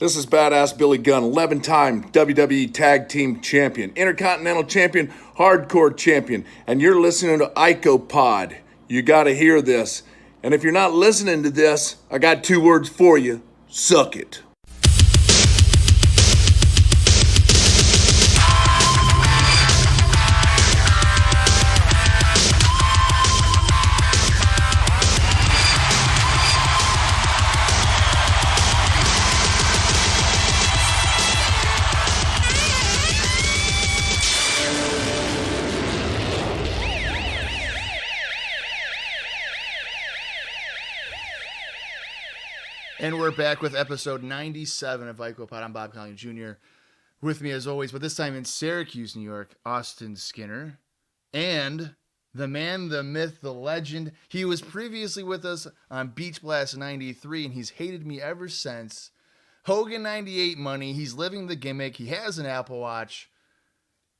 This is Badass Billy Gunn, 11-time WWE Tag Team Champion, Intercontinental Champion, Hardcore Champion, and you're listening to Yoko Pod. You gotta hear this. And if you're not listening to this, I got 2 words for you. Suck it. And we're back with episode 97 of Yoko Pod. I'm Bob Collier Jr. With me as always, but this time in Syracuse, New York, Austin Skinner. And the man, the myth, the legend. He was previously with us on Beach Blast 93, and he's hated me ever since. Hogan 98 money. He's living the gimmick. He has an Apple Watch.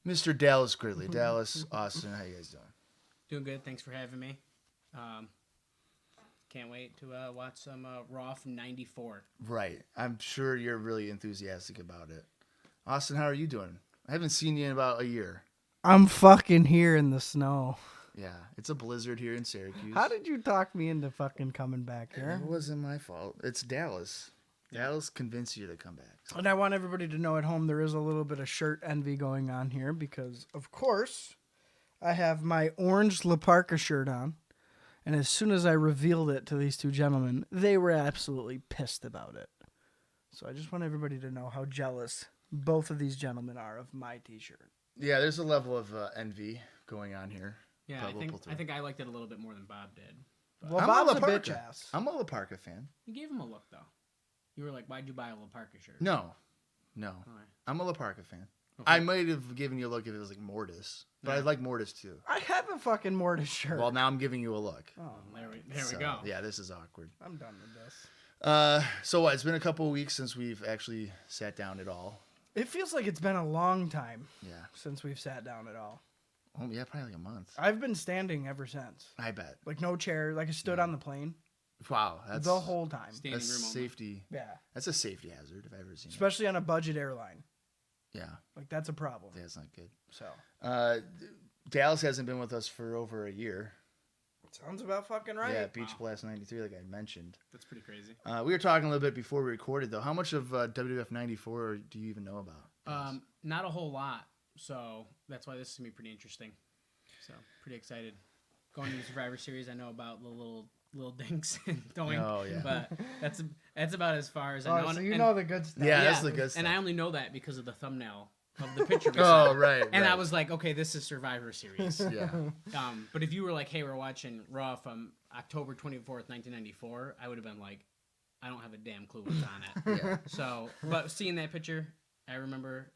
Mr. Dallas Gridley. Dallas, Austin, how you guys doing? Doing good. Thanks for having me. Can't wait to watch some Raw from 94. Right. I'm sure you're really enthusiastic about it. Austin, how are you doing? I haven't seen you in about a year. I'm fucking here in the snow. Yeah, it's a blizzard here in Syracuse. How did you talk me into fucking coming back here? It wasn't my fault. It's Dallas. Dallas convinced you to come back. And I want everybody to know at home there is a little bit of shirt envy going on here because, of course, I have my orange La Parka shirt on. And as soon as I revealed it to these 2 gentlemen, they were absolutely pissed about it. So I just want everybody to know how jealous both of these gentlemen are of my t-shirt. Yeah, there's a level of envy going on here. Yeah, I think I liked it a little bit more than Bob did. But Well, I'm Bob's a a La bitch Parka. ass. I'm a La Parka fan. you gave him a look, though. You were like, why'd you buy a La Parka shirt? No. Right. I'm a La Parka fan. Okay. I might have given you a look if it was like Mortis. But I like Mortis too. I have a fucking Mortis shirt. Well, now I'm giving you a look. Oh, There we So, go. Yeah, this is awkward. I'm done with this. So what? It's been a couple of weeks since we've actually sat down at all. It feels like it's been a long time Yeah. since we've sat down at all. Oh, yeah, probably like a month. I've been standing ever since. I bet. Like no chair. Like I stood on the plane Wow, that's the whole time. Standing that's room only. safety. Yeah. That's a safety hazard if I've ever seen Especially on a budget airline. it. Yeah, Like that's a problem. that's not good. So Dallas hasn't been with us for over a year. sounds about fucking right. Yeah, Beach Blast 93, like I mentioned. That's pretty crazy. We were talking a little bit before we recorded, though. How much of WWF 94 do you even know about? Not a whole lot, so that's why this is going to be pretty interesting. So, pretty excited. Going to the Survivor Series, I know about the little dinks and doing, Oh, yeah. but that's about as far as I know. Oh, so And- you and- know the good stuff. Yeah, that's the good stuff. And I only know that because of the thumbnail of the picture. we Oh, saw. right. And right. I was like, okay, this is Survivor Series. Yeah. But if you were like, hey, we're watching Raw from October 24th, 1994, I would have been like, I don't have a damn clue what's on it. Yeah. So, but seeing that picture, I remember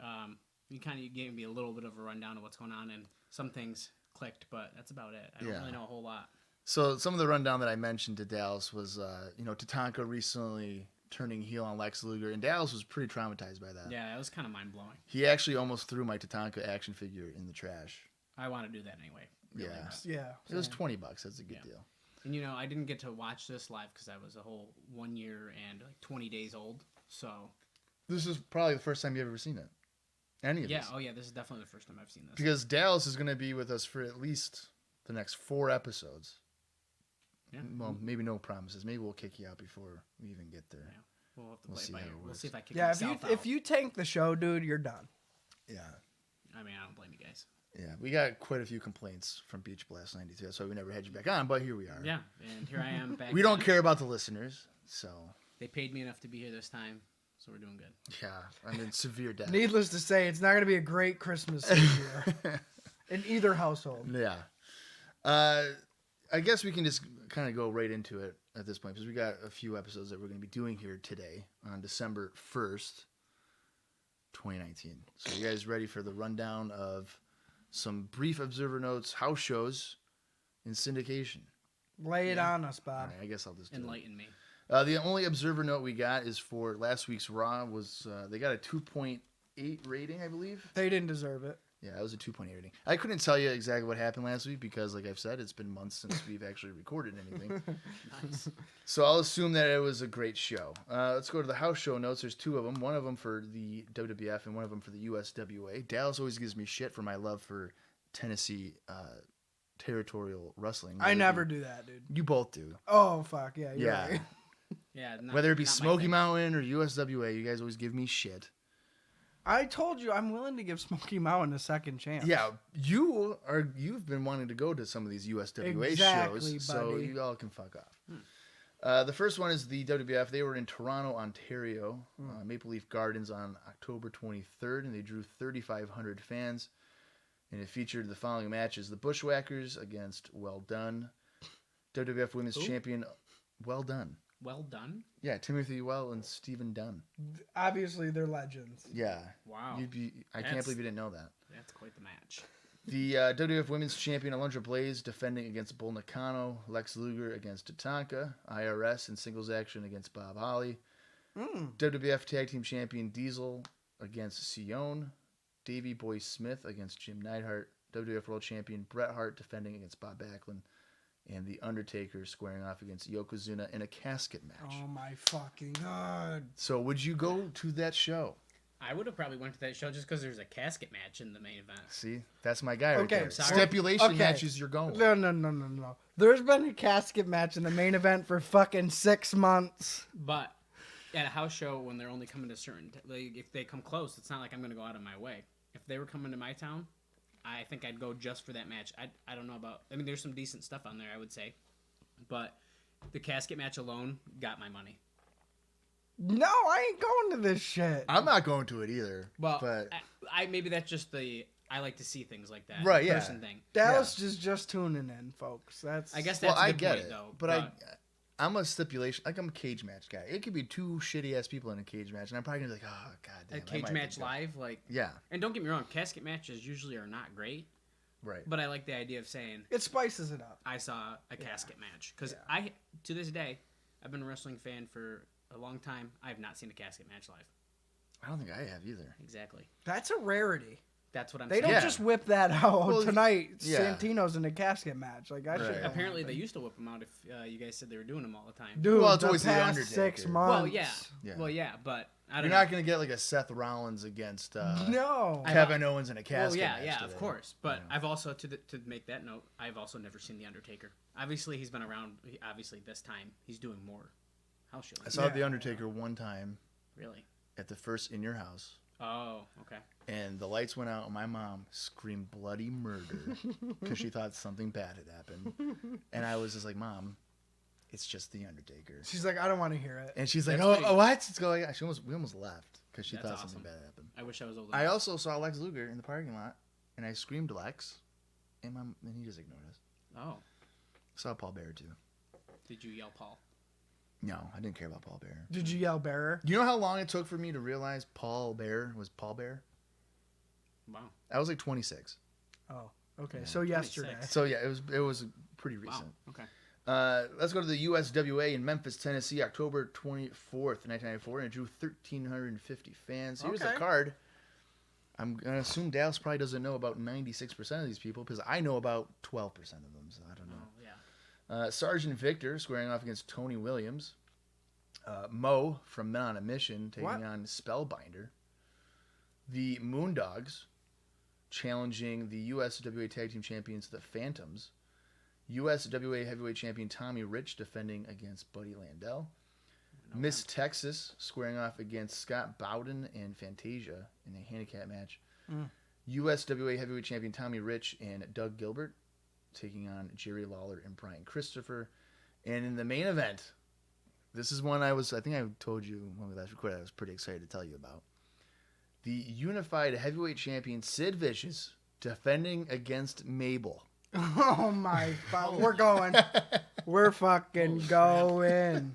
you kind of gave me a little bit of a rundown of what's going on, and some things clicked, but that's about it. I don't Yeah. really know a whole lot. So some of the rundown that I mentioned to Dallas was, Tatanka recently turning heel on Lex Luger, and Dallas was pretty traumatized by that. Yeah, it was kind of mind-blowing. He actually almost threw my Tatanka action figure in the trash. I want to do that anyway. Really. Yeah. Yeah. It was $20. That's a good Yeah. deal. And, I didn't get to watch this live because I was a whole 1 year and like 20 days old. So, This is probably the first time you've ever seen it. Any of yeah. this. Oh, yeah, this is definitely the first time I've seen this. Because Dallas is going to be with us for at least the next 4 episodes. Yeah. Well, maybe no promises. Maybe we'll kick you out before we even get there. Yeah. We'll have to We'll play see it by how ear. it We'll works. see if I kick Yeah, myself out. if you tank the show, dude, you're done. Yeah. I mean, I don't blame you guys. Yeah. We got quite a few complaints from Beach Blast 92. That's why we never had you back on, but here we are. Yeah, and here I am back. We don't on. care about the listeners, so They paid me enough to be here this time, so we're doing good. yeah, I'm in severe debt. Needless to say, it's not going to be a great Christmas this year in either household. Yeah. I guess we can just kind of go right into it at this point because we got a few episodes that we're going to be doing here today on December 1st, 2019. So you guys ready for the rundown of some brief observer notes, house shows, and syndication? Lay it on us, All Bob. right, I guess I'll just do it. Enlighten me. The only observer note we got is for last week's Raw was they got a 2.8 rating, I believe. They didn't deserve it. Yeah, it was a 2.8 rating. I couldn't tell you exactly what happened last week because, like I've said, it's been months since we've actually recorded anything. Nice. So I'll assume that it was a great show. Let's go to the house show notes. There's 2 of them. One of them for the WWF and one of them for the USWA. Dallas always gives me shit for my love for Tennessee territorial wrestling. I never do that, dude. You both do. Oh, fuck. Yeah, you're Yeah. right. Yeah. Whether it be not my Smoky thing. Mountain or USWA, you guys always give me shit. I told you I'm willing to give Smoky Mountain a second chance. Yeah, you've been wanting to go to some of these USWA Exactly, shows, so buddy. you all can fuck off. The first one is the WWF. They were in Toronto, Ontario, Maple Leaf Gardens on October 23rd, and they drew 3,500 fans. And it featured the following matches: the Bushwhackers against Well Done, WWF Women's Champion Well Done. Well done. Yeah, Timothy Well and Stephen Dunn. Obviously, they're legends. Yeah. Wow. I can't That's- believe you didn't know that. That's quite the match. The WWF Women's Champion Alundra Blaze defending against Bull Nakano, Lex Luger against Tatanka, IRS in singles action against Bob Holly, WWF Tag Team Champion Diesel against Sion, Davey Boy Smith against Jim Neidhart, WWF World Champion Bret Hart defending against Bob Backlund, and The Undertaker squaring off against Yokozuna in a casket match. Oh my fucking god. So would you go to that show? I would have probably went to that show just because there's a casket match in the main event. See, that's my guy right Okay, there. sorry. Stipulation Okay. matches, you're going. No. There's been a casket match in the main event for fucking 6 months. But at a house show, when they're only coming to certain, like, if they come close, it's not like I'm going to go out of my way. If they were coming to my town, I think I'd go just for that match. I don't know about. I mean, there's some decent stuff on there, I would say, but the casket match alone got my money. No, I ain't going to this shit. I'm not going to it either. Well, but I maybe that's just I like to see things like that. Right, yeah. Person thing. Dallas is just tuning in, folks. That's I guess well, that's a I good get point, it, though. but I'm a stipulation. Like I'm a cage match guy. It could be 2 shitty ass people in a cage match, and I'm probably gonna be like, oh god damn. a I cage might match be good. live, like, Yeah, and don't get me wrong, casket matches usually are not great, right. but I like the idea of saying it spices it up. I saw a casket match because I, to this day, I've been a wrestling fan for a long time. I have not seen a casket match live. I don't think I have either. Exactly. That's a rarity. That's what I'm They saying. don't Yeah. just whip that out Well, tonight. yeah. Santino's in a casket match. Like I Right. should. Apparently, they used to whip them out if you guys said they were doing them all the time. Dude, Well, it's the always The past Undertaker. 6 months. Well, yeah. Yeah. Well, yeah, but I You're don't not know. gonna get like a Seth Rollins against No. Kevin Owens in a Well, casket yeah, match. yeah, today. of course. But Yeah. I've also to make that note, I've also never seen the Undertaker. Obviously, he's been around. Obviously, this time he's doing more house shows. I saw The Undertaker one time Really? at the first In Your House, Oh, okay. and the lights went out, and my mom screamed bloody murder because she thought something bad had happened, and I was just like, Mom, it's just The Undertaker. She's like, I don't want to hear it. And she's like, That's "Oh, pretty- what? It's going?" We almost left because she That's thought awesome. something bad happened. I wish I was older. I also saw Lex Luger in the parking lot, and I screamed Lex, and he just ignored us. Oh, Saw Paul Bearer too. did you yell Paul? No, I didn't care about Paul Bearer. Did you yell bearer? You know how long it took for me to realize Paul Bearer was Paul Bearer? Wow. I was like 26. Oh, okay. Yeah. So yesterday. 26. So yeah, it was pretty Wow. recent. Okay. Let's go to the USWA in Memphis, Tennessee, October 24th, 1994, and it drew 1,350 fans. Here's the Okay. card. I'm going to assume Dallas probably doesn't know about 96% of these people because I know about 12% of them, so I don't know. Oh, yeah. Sergeant Victor squaring off against Tony Williams. Mo from Men on a Mission taking What? on Spellbinder. The Moondogs challenging the USWA Tag Team Champions, the Phantoms. USWA Heavyweight Champion Tommy Rich defending against Buddy Landell. Miss Texas squaring off against Scott Bowden and Fantasia in a handicap match. USWA Heavyweight Champion Tommy Rich and Doug Gilbert taking on Jerry Lawler and Brian Christopher. And in the main event, this is one I think I told you when we last recorded, I was pretty excited to tell you about. The Unified Heavyweight Champion Sid Vicious defending against Mabel. Oh my fuck. We're going. We're fucking going.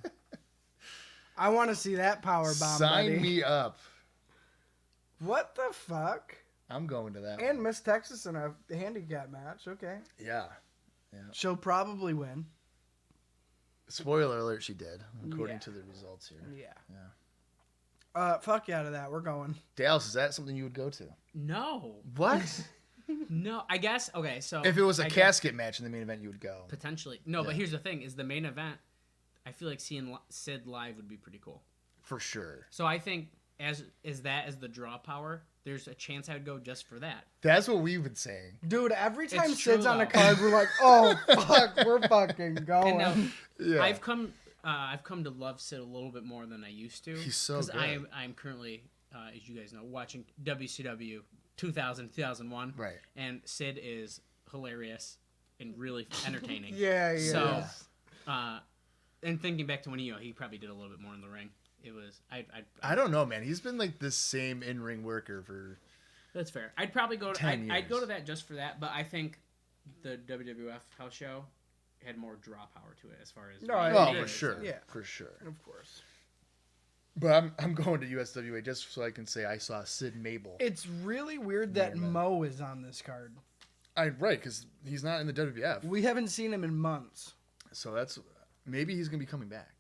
I want to see that power bomb, Sign buddy. me up. What the fuck? I'm going to that And one. Miss Texas in a handicap match. Okay. Yeah. She'll probably win. Spoiler alert, she did, according Yeah. to the results here. Yeah. Fuck you out of that. We're going. Dallas, is that something you would go to? No. What? No, I guess. Okay, so If it was a I guess casket match in the main event, you would go. potentially. No, but Yeah. here's the thing: is the main event. I feel like seeing Sid live would be pretty cool. For sure. So I think as the draw power, there's a chance I would go just for that. That's what we've been saying. Dude, every time It's true, Sid's on a though. card, we're like, oh fuck, we're fucking going. And now Yeah. I've come to love Sid a little bit more than I used to. He's so good. I'm currently, as you guys know, watching WCW 2000 2001. Right. And Sid is hilarious and really entertaining. Yeah. So, and thinking back to when he probably did a little bit more in the ring. It was I don't know, man. He's been like the same in-ring worker for. That's fair. I'd probably go to 10 I'd go years. to that just for that, but I think the WWF house show had more draw power to it as far as No, I Oh, agree. for sure. Yeah. For sure. Of course. But I'm going to USWA just so I can say I saw Sid Mabel. It's really weird that Yeah, man. Mo is on this card. Right, because he's not in the WWF. We haven't seen him in months. So that's maybe he's gonna be coming back.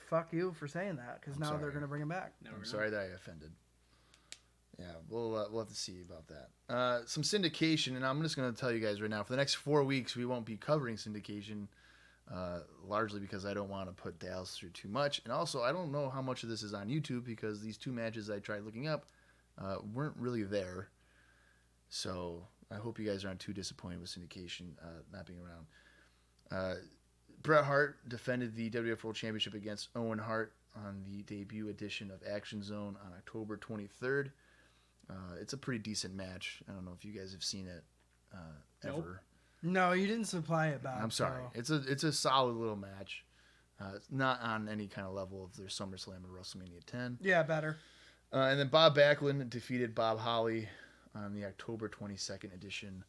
Fuck you for saying that, because now they're sorry. going to bring him back. Never I'm know. sorry that I offended. Yeah, we'll have to see about that. Some syndication, and I'm just going to tell you guys right now, for the next 4 weeks, we won't be covering syndication, largely because I don't want to put Dallas through too much. And also, I don't know how much of this is on YouTube because these two matches I tried looking up weren't really there. So I hope you guys aren't too disappointed with syndication not being around. Bret Hart defended the WWF World Championship against Owen Hart on the debut edition of Action Zone on October 23rd. It's a pretty decent match. I don't know if you guys have seen it ever. Nope. No, you didn't supply it back. I'm sorry. so- It's a solid little match. It's not on any kind of level of their SummerSlam or WrestleMania 10. Yeah, better. And then Bob Backlund defeated Bob Holly on the October 22nd edition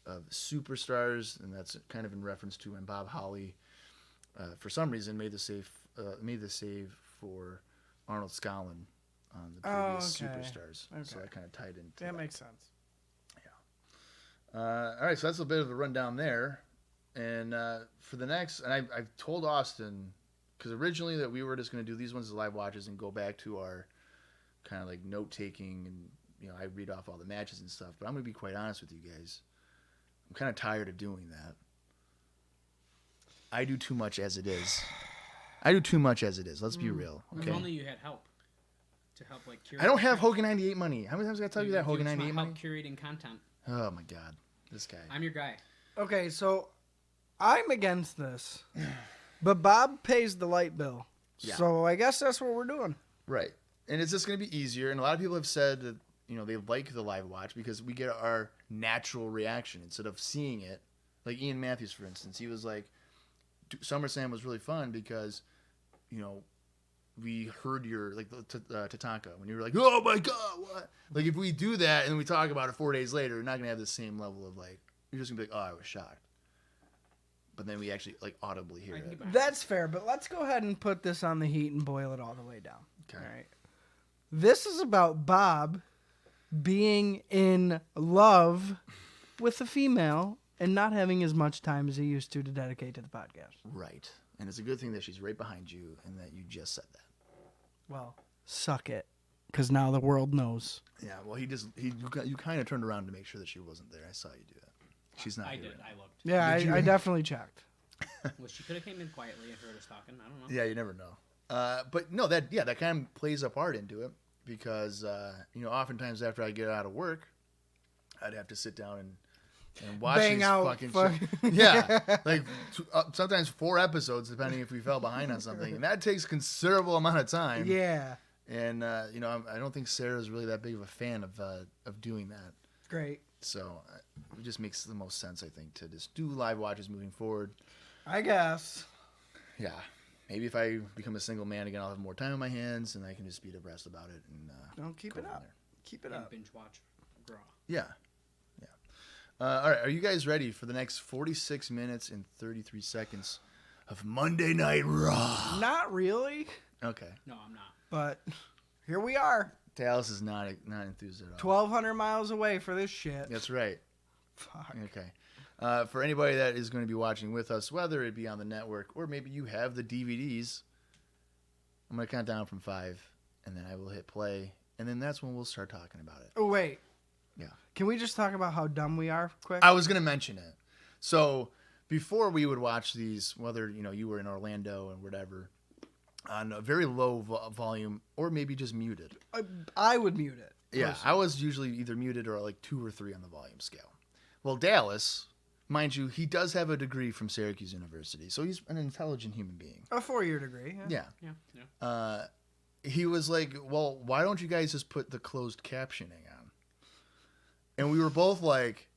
of Superstars, and that's kind of in reference to when Bob Holly, for some reason, made the save for Arnold Skaaland on the previous okay. Superstars. So Okay. that kind of tied into That makes sense. all right, so that's a bit of a rundown there. And for the next, and I've told Austin, because originally that we were just going to do these ones as live watches and go back to our kind of like note taking, and I read off all the matches and stuff. But I'm going to be quite honest with you guys. I'm kind of tired of doing that. I do too much as it is. Let's be real. If Okay. only you had help to help like curate. I don't have Hogan 98 money. How many times did I tell you that If Hogan just want 98 money? help curating content. Oh my God, this guy. I'm your guy. Okay, so I'm against this. But Bob pays the light bill. Yeah. So I guess that's what we're doing. Right. And it's just going to be easier. And a lot of people have said that, they like the live watch because we get our natural reaction instead of seeing it. Like Ian Matthews, for instance, he was like, SummerSlam was really fun because, we heard your, like, Tatanka, when you were like, oh my God, what? Like, if we do that and then we talk about it 4 days later, we're not going to have the same level of, like, you're just going to be like, oh, I was shocked. But then we actually, like, audibly hear I can it. get behind That's fair, but let's go ahead and put this on the heat and boil it all the way down. Okay. All right. This is about Bob being in love with a female and not having as much time as he used to dedicate to the podcast. Right. And it's a good thing that she's right behind you and that you just said that. Well, suck it, because now the world knows. Yeah, well, you kind of turned around to make sure that she wasn't there. I saw you do that. She's not I here did. right now. I looked. Yeah, I definitely checked. Well, she could have came in quietly and heard us talking. I don't know. Yeah, you never know. But no, that kind of plays a part into it because oftentimes after I get out of work, I'd have to sit down and watch Bang these out fucking fucking- shit. Yeah, like sometimes 4 episodes depending if we fell behind on something, and that takes considerable amount of time. Yeah, And I don't think Sarah's really that big of a fan of doing that. great. So it just makes the most sense, I think, to just do live watches moving forward. I guess. Yeah. Maybe if I become a single man again, I'll have more time on my hands, and I can just be depressed about it. And Don't keep go it from up. there. Keep it And up. binge watch Raw. Yeah. All right. Are you guys ready for the next 46 minutes and 33 seconds of Monday Night Raw? Not really, Okay. No, I'm not. but here we are. Dallas is not enthused at all. 1,200 miles away for this shit. That's right. Fuck. Okay. For anybody that is going to be watching with us, whether it be on the network or maybe you have the DVDs, I'm going to count down from 5, and then I will hit play, and then that's when we'll start talking about it. Oh, wait. Yeah. Can we just talk about how dumb we are quick? I was going to mention it. So before we would watch these, whether, you were in Orlando and whatever, on a very low volume or maybe just muted. I would mute it. Yeah, personally. I was usually either muted or like 2 or 3 on the volume scale. Well, Dallas, mind you, he does have a degree from Syracuse University, so he's an intelligent human being. A 4-year degree. Yeah. Yeah. He was like, well, why don't you guys just put the closed captioning on? And we were both like,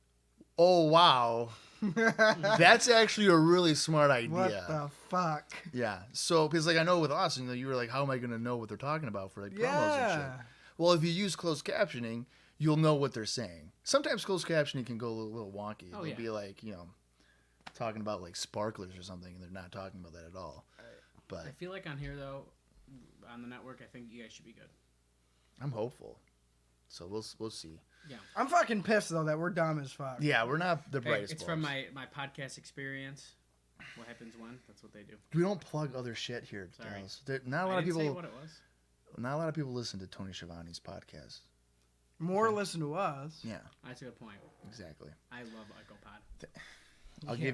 oh, wow. That's actually a really smart idea. What the fuck? Yeah. So, because I know with us, you were like, how am I going to know what they're talking about for promos and shit? Well, if you use closed captioning, you'll know what they're saying. Sometimes closed captioning can go a little wonky. It'll be like, talking about like sparklers or something, and they're not talking about that at all. But I feel like on here though, on the network, I think you guys should be good. I'm hopeful. So we'll see. Yeah. I'm fucking pissed though that we're dumb as fuck. Yeah, we're not the Hey, brightest. it's from my podcast experience. What happens when? That's what they do. We don't plug other shit here, Sorry. Dallas. Not a lot I of didn't say people. what it was. Not a lot of people listen to Tony Schiavone's podcast. More listen to us. Yeah, That's a good point. exactly. I love IcoPod.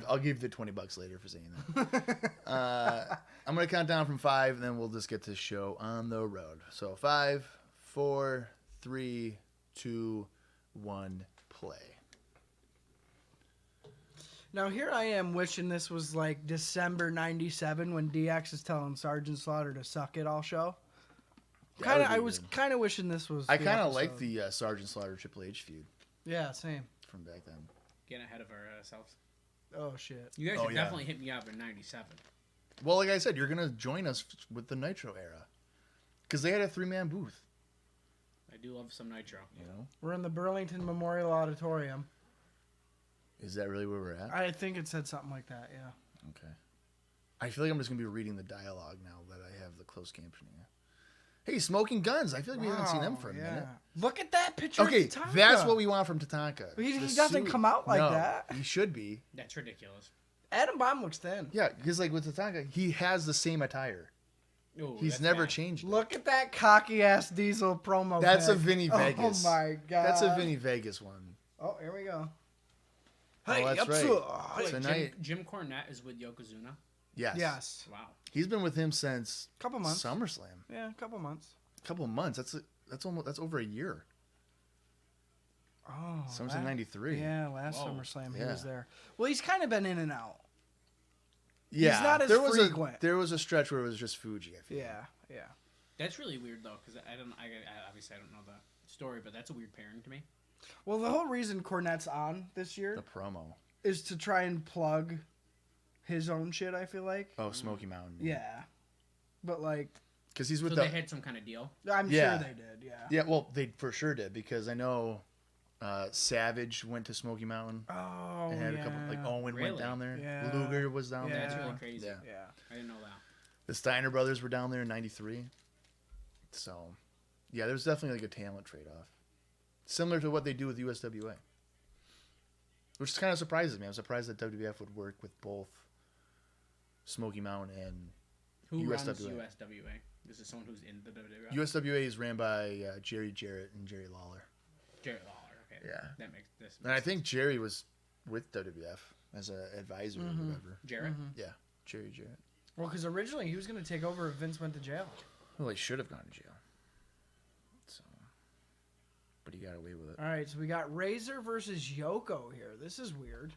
I'll give you the $20 later for saying that. I'm gonna count down from 5, and then we'll just get this show on the road. So 5, 4, 3, 2, 1, play. Now here I am wishing this was like December '97 when DX is telling Sergeant Slaughter to suck it all show. That would be I was good. kind of wishing this was. I the kind of like episode. the Sergeant Slaughter Triple H feud Yeah, same. from back then. Getting ahead of ourselves. Oh shit. You guys Oh, should yeah. definitely hit me up in '97. Well, like I said, you're gonna join us with the Nitro era because they had a 3-man booth. I do love some Nitro. We're in the Burlington Memorial Auditorium. Is that really where we're at? I think it said something like that. Yeah. Okay. I feel like I'm just gonna be reading the dialogue now that I have the closed captioning. Hey, Smoking Guns! I feel like we haven't seen them for a minute. Look at that picture. Okay, of Tatanka. that's what we want from Tatanka. He The doesn't come out like No, that. He should be. That's ridiculous. Adam Bomb looks thin. Yeah, because like with Tatanka, he has the same attire. Ooh, He's that's never bad. changed it. Look at that cocky ass Diesel promo. That's a pic. Vinny Vegas. Oh my god. That's a Vinny Vegas one. Oh, here we go. Oh, that's up, right. sir. Wait, So Jim, now you- Jim Cornette is with Yokozuna. Yes. Yes. Wow. He's been with him since Couple months. SummerSlam. Yeah, a couple months. A couple of months. That's over a year. Oh. SummerSlam '93. Yeah, last Whoa. SummerSlam he Yeah. was there. Well, he's kind of been in and out. Yeah. not as there was frequent. There was a stretch where it was just Fuji. I feel. Yeah, yeah. That's really weird though, because I obviously I don't know the story, but that's a weird pairing to me. Well, the whole reason Cornette's on this year The promo. is to try and plug his own shit, I feel like. Oh, Smoky Mountain. Yeah. But, like, Because he's with So the. they had some kind of deal. I'm Yeah. sure they did, yeah. Yeah, well, they for sure did because I know Savage went to Smoky Mountain Oh, and had yeah. a couple. Like Owen went Really? down there. Yeah. Luger was down Yeah. there. That's really before. crazy. Yeah. Yeah. I didn't know that. The Steiner brothers were down there in '93. So, yeah, there's definitely like a talent trade-off, similar to what they do with USWA, which kind of surprises me. I'm surprised that WWF would work with both Smoky Mountain and Who runs USWA. USWA? This is someone who's in the WWF. USWA is ran by Jerry Jarrett and Jerry Lawler. Jerry Lawler. Okay. Yeah. That makes this. And I think Jerry was with WWF as an advisor or whatever. Jarrett. Yeah, Jerry Jarrett. Well, because originally he was going to take over if Vince went to jail. Well, he should have gone to jail. So, but he got away with it. All right, so we got Razor versus Yoko here. This is weird.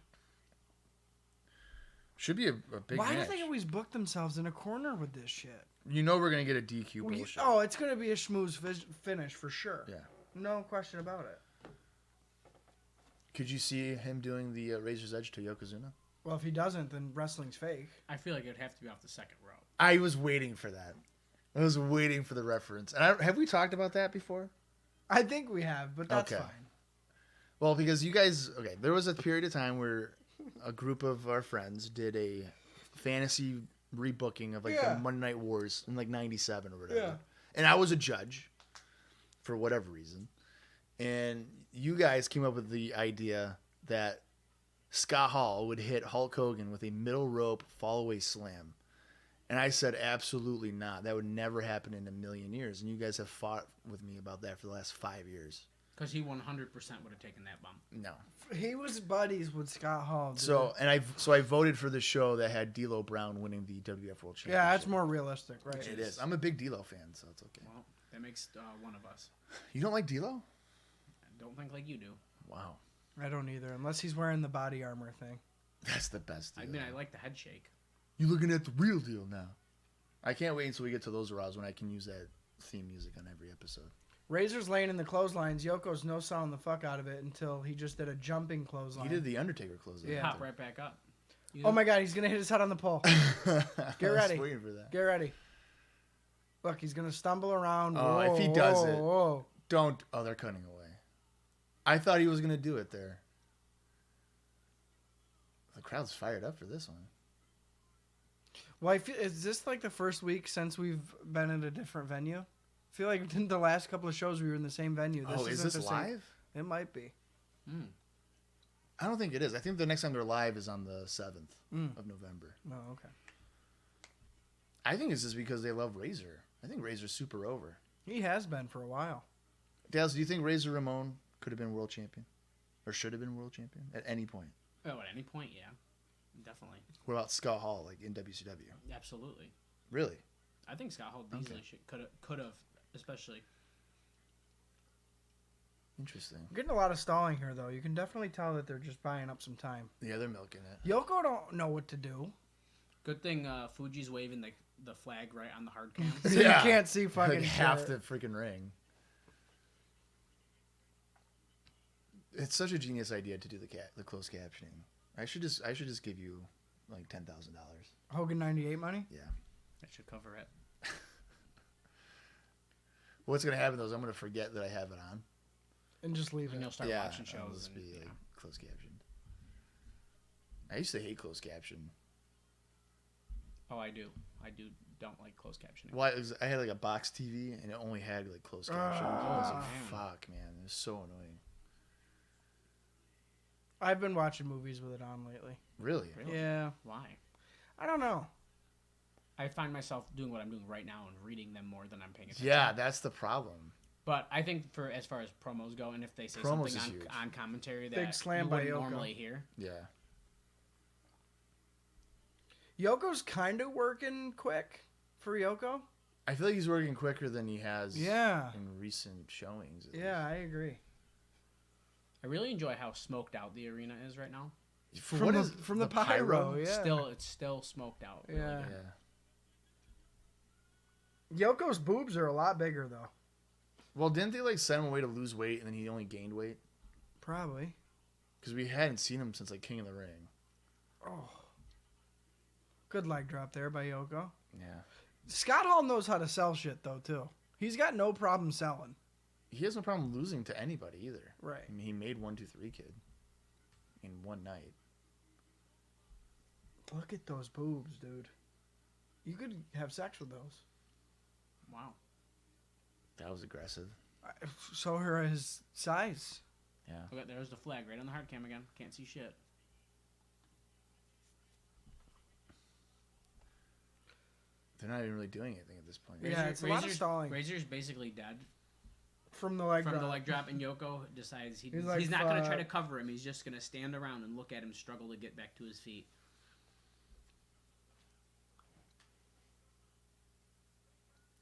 Should be a big Why match. do they always book themselves in a corner with this shit? You know we're gonna get a DQ bullshit. Oh, it's going to be a schmooze finish for sure. Yeah. No question about it. Could you see him doing the Razor's Edge to Yokozuna? Well, if he doesn't, then wrestling's fake. I feel like it would have to be off the second row. I was waiting for that. I was waiting for the reference. And have we talked about that before? I think we have, but that's Okay. fine. Well, because you guys, there was a period of time where a group of our friends did a fantasy rebooking of Yeah. the Monday Night Wars in like '97 or whatever. Yeah. And I was a judge for whatever reason. And you guys came up with the idea that Scott Hall would hit Hulk Hogan with a middle rope fall-away slam. And I said, absolutely not. That would never happen in a million years. And you guys have fought with me about that for the last 5 years. Because he 100% would have taken that bump. No. He was buddies with Scott Hall. Dude. So I voted for the show that had D'Lo Brown winning the WWF World Championship. Yeah, that's more realistic, right? It is. I'm a big D'Lo fan, so it's okay. Well, that makes one of us. You don't like D'Lo? I don't think like you do. Wow. I don't either, unless he's wearing the body armor thing. That's the best deal. I mean, I like the head shake. You're looking at the real deal now. I can't wait until we get to those Raws when I can use that theme music on every episode. Razor's laying in the clotheslines. Yoko's no-selling the fuck out of it until he just did a jumping clothesline. He did the Undertaker clothesline. Yeah. Pop right back up. Oh my God, he's going to hit his head on the pole. Get ready. I was waiting for that. Get ready. Look, he's going to stumble around. Oh, whoa, if he does whoa, it. Whoa. Don't. Oh, they're cutting away. I thought he was going to do it there. The crowd's fired up for this one. Well, is this like the first week since we've been at a different venue? I feel like in the last couple of shows we were in the same venue. Is isn't this the same- live? It might be. I don't think it is. I think the next time they're live is on the 7th of November. Oh, okay. I think it's just because they love Razor. I think Razor's super over. He has been for a while. Dales, do you think Razor Ramon could have been world champion? Or should have been world champion at any point? Oh, at any point, yeah. Definitely. What about Scott Hall, like in WCW? Absolutely. Really? I think Scott Hall easily could have, especially. Interesting. We're getting a lot of stalling here, though. You can definitely tell that they're just buying up some time. Yeah, they're milking it. Yoko don't know what to do. Good thing Fuji's waving the flag right on the hard cam. So you can't see fucking like half shit. the freaking ring. It's such a genius idea to do the closed captioning. I should just give you like $10,000. Hogan 98 money? Yeah. That should cover it. What's gonna happen though is I'm gonna forget that I have it on. And just leave And it. you'll start Yeah, watching I'll shows. just And, be yeah. like closed captioned. I used to hate closed caption. Oh, I do. Don't like closed captioning. Why? I had like a box TV and it only had like closed caption. I was like, man. fuck, man, it was so annoying. I've been watching movies with it on lately. Really? Yeah. Why? I don't know. I find myself doing what I'm doing right now and reading them more than I'm paying attention. Yeah, that's the problem. But I think for as far as promos go, and if they say Promos something is huge. on commentary Big that slam you by wouldn't Yoko. normally hear, Yeah. Yoko's kind of working quick for Yoko. I feel like he's working quicker than he has Yeah. in recent showings. at Yeah, I agree. I really enjoy how smoked out the arena is right now. least. For From what the, is from the pyro, yeah. It's still smoked out. Really Yeah. good. Yeah. Yoko's boobs are a lot bigger, though. Well, didn't they like send him away to lose weight and then he only gained weight? Probably. Because we hadn't seen him since like King of the Ring. Oh. Good leg drop there by Yoko. Yeah. Scott Hall knows how to sell shit, though, too. He's got no problem selling. He has no problem losing to anybody either. Right. I mean, he made 1, 2, 3 Kid in one night. Look at those boobs, dude. You could have sex with those. Wow. That was aggressive. So are his size. Yeah. Okay, there's the flag right on the hard cam again. Can't see shit. They're not even really doing anything at this point. Yeah, it's a lot of stalling. Razor's basically dead From the leg from drop. the leg drop, and Yoko decides he's like, not going to try fuck. to cover him. He's just going to stand around and look at him struggle to get back to his feet.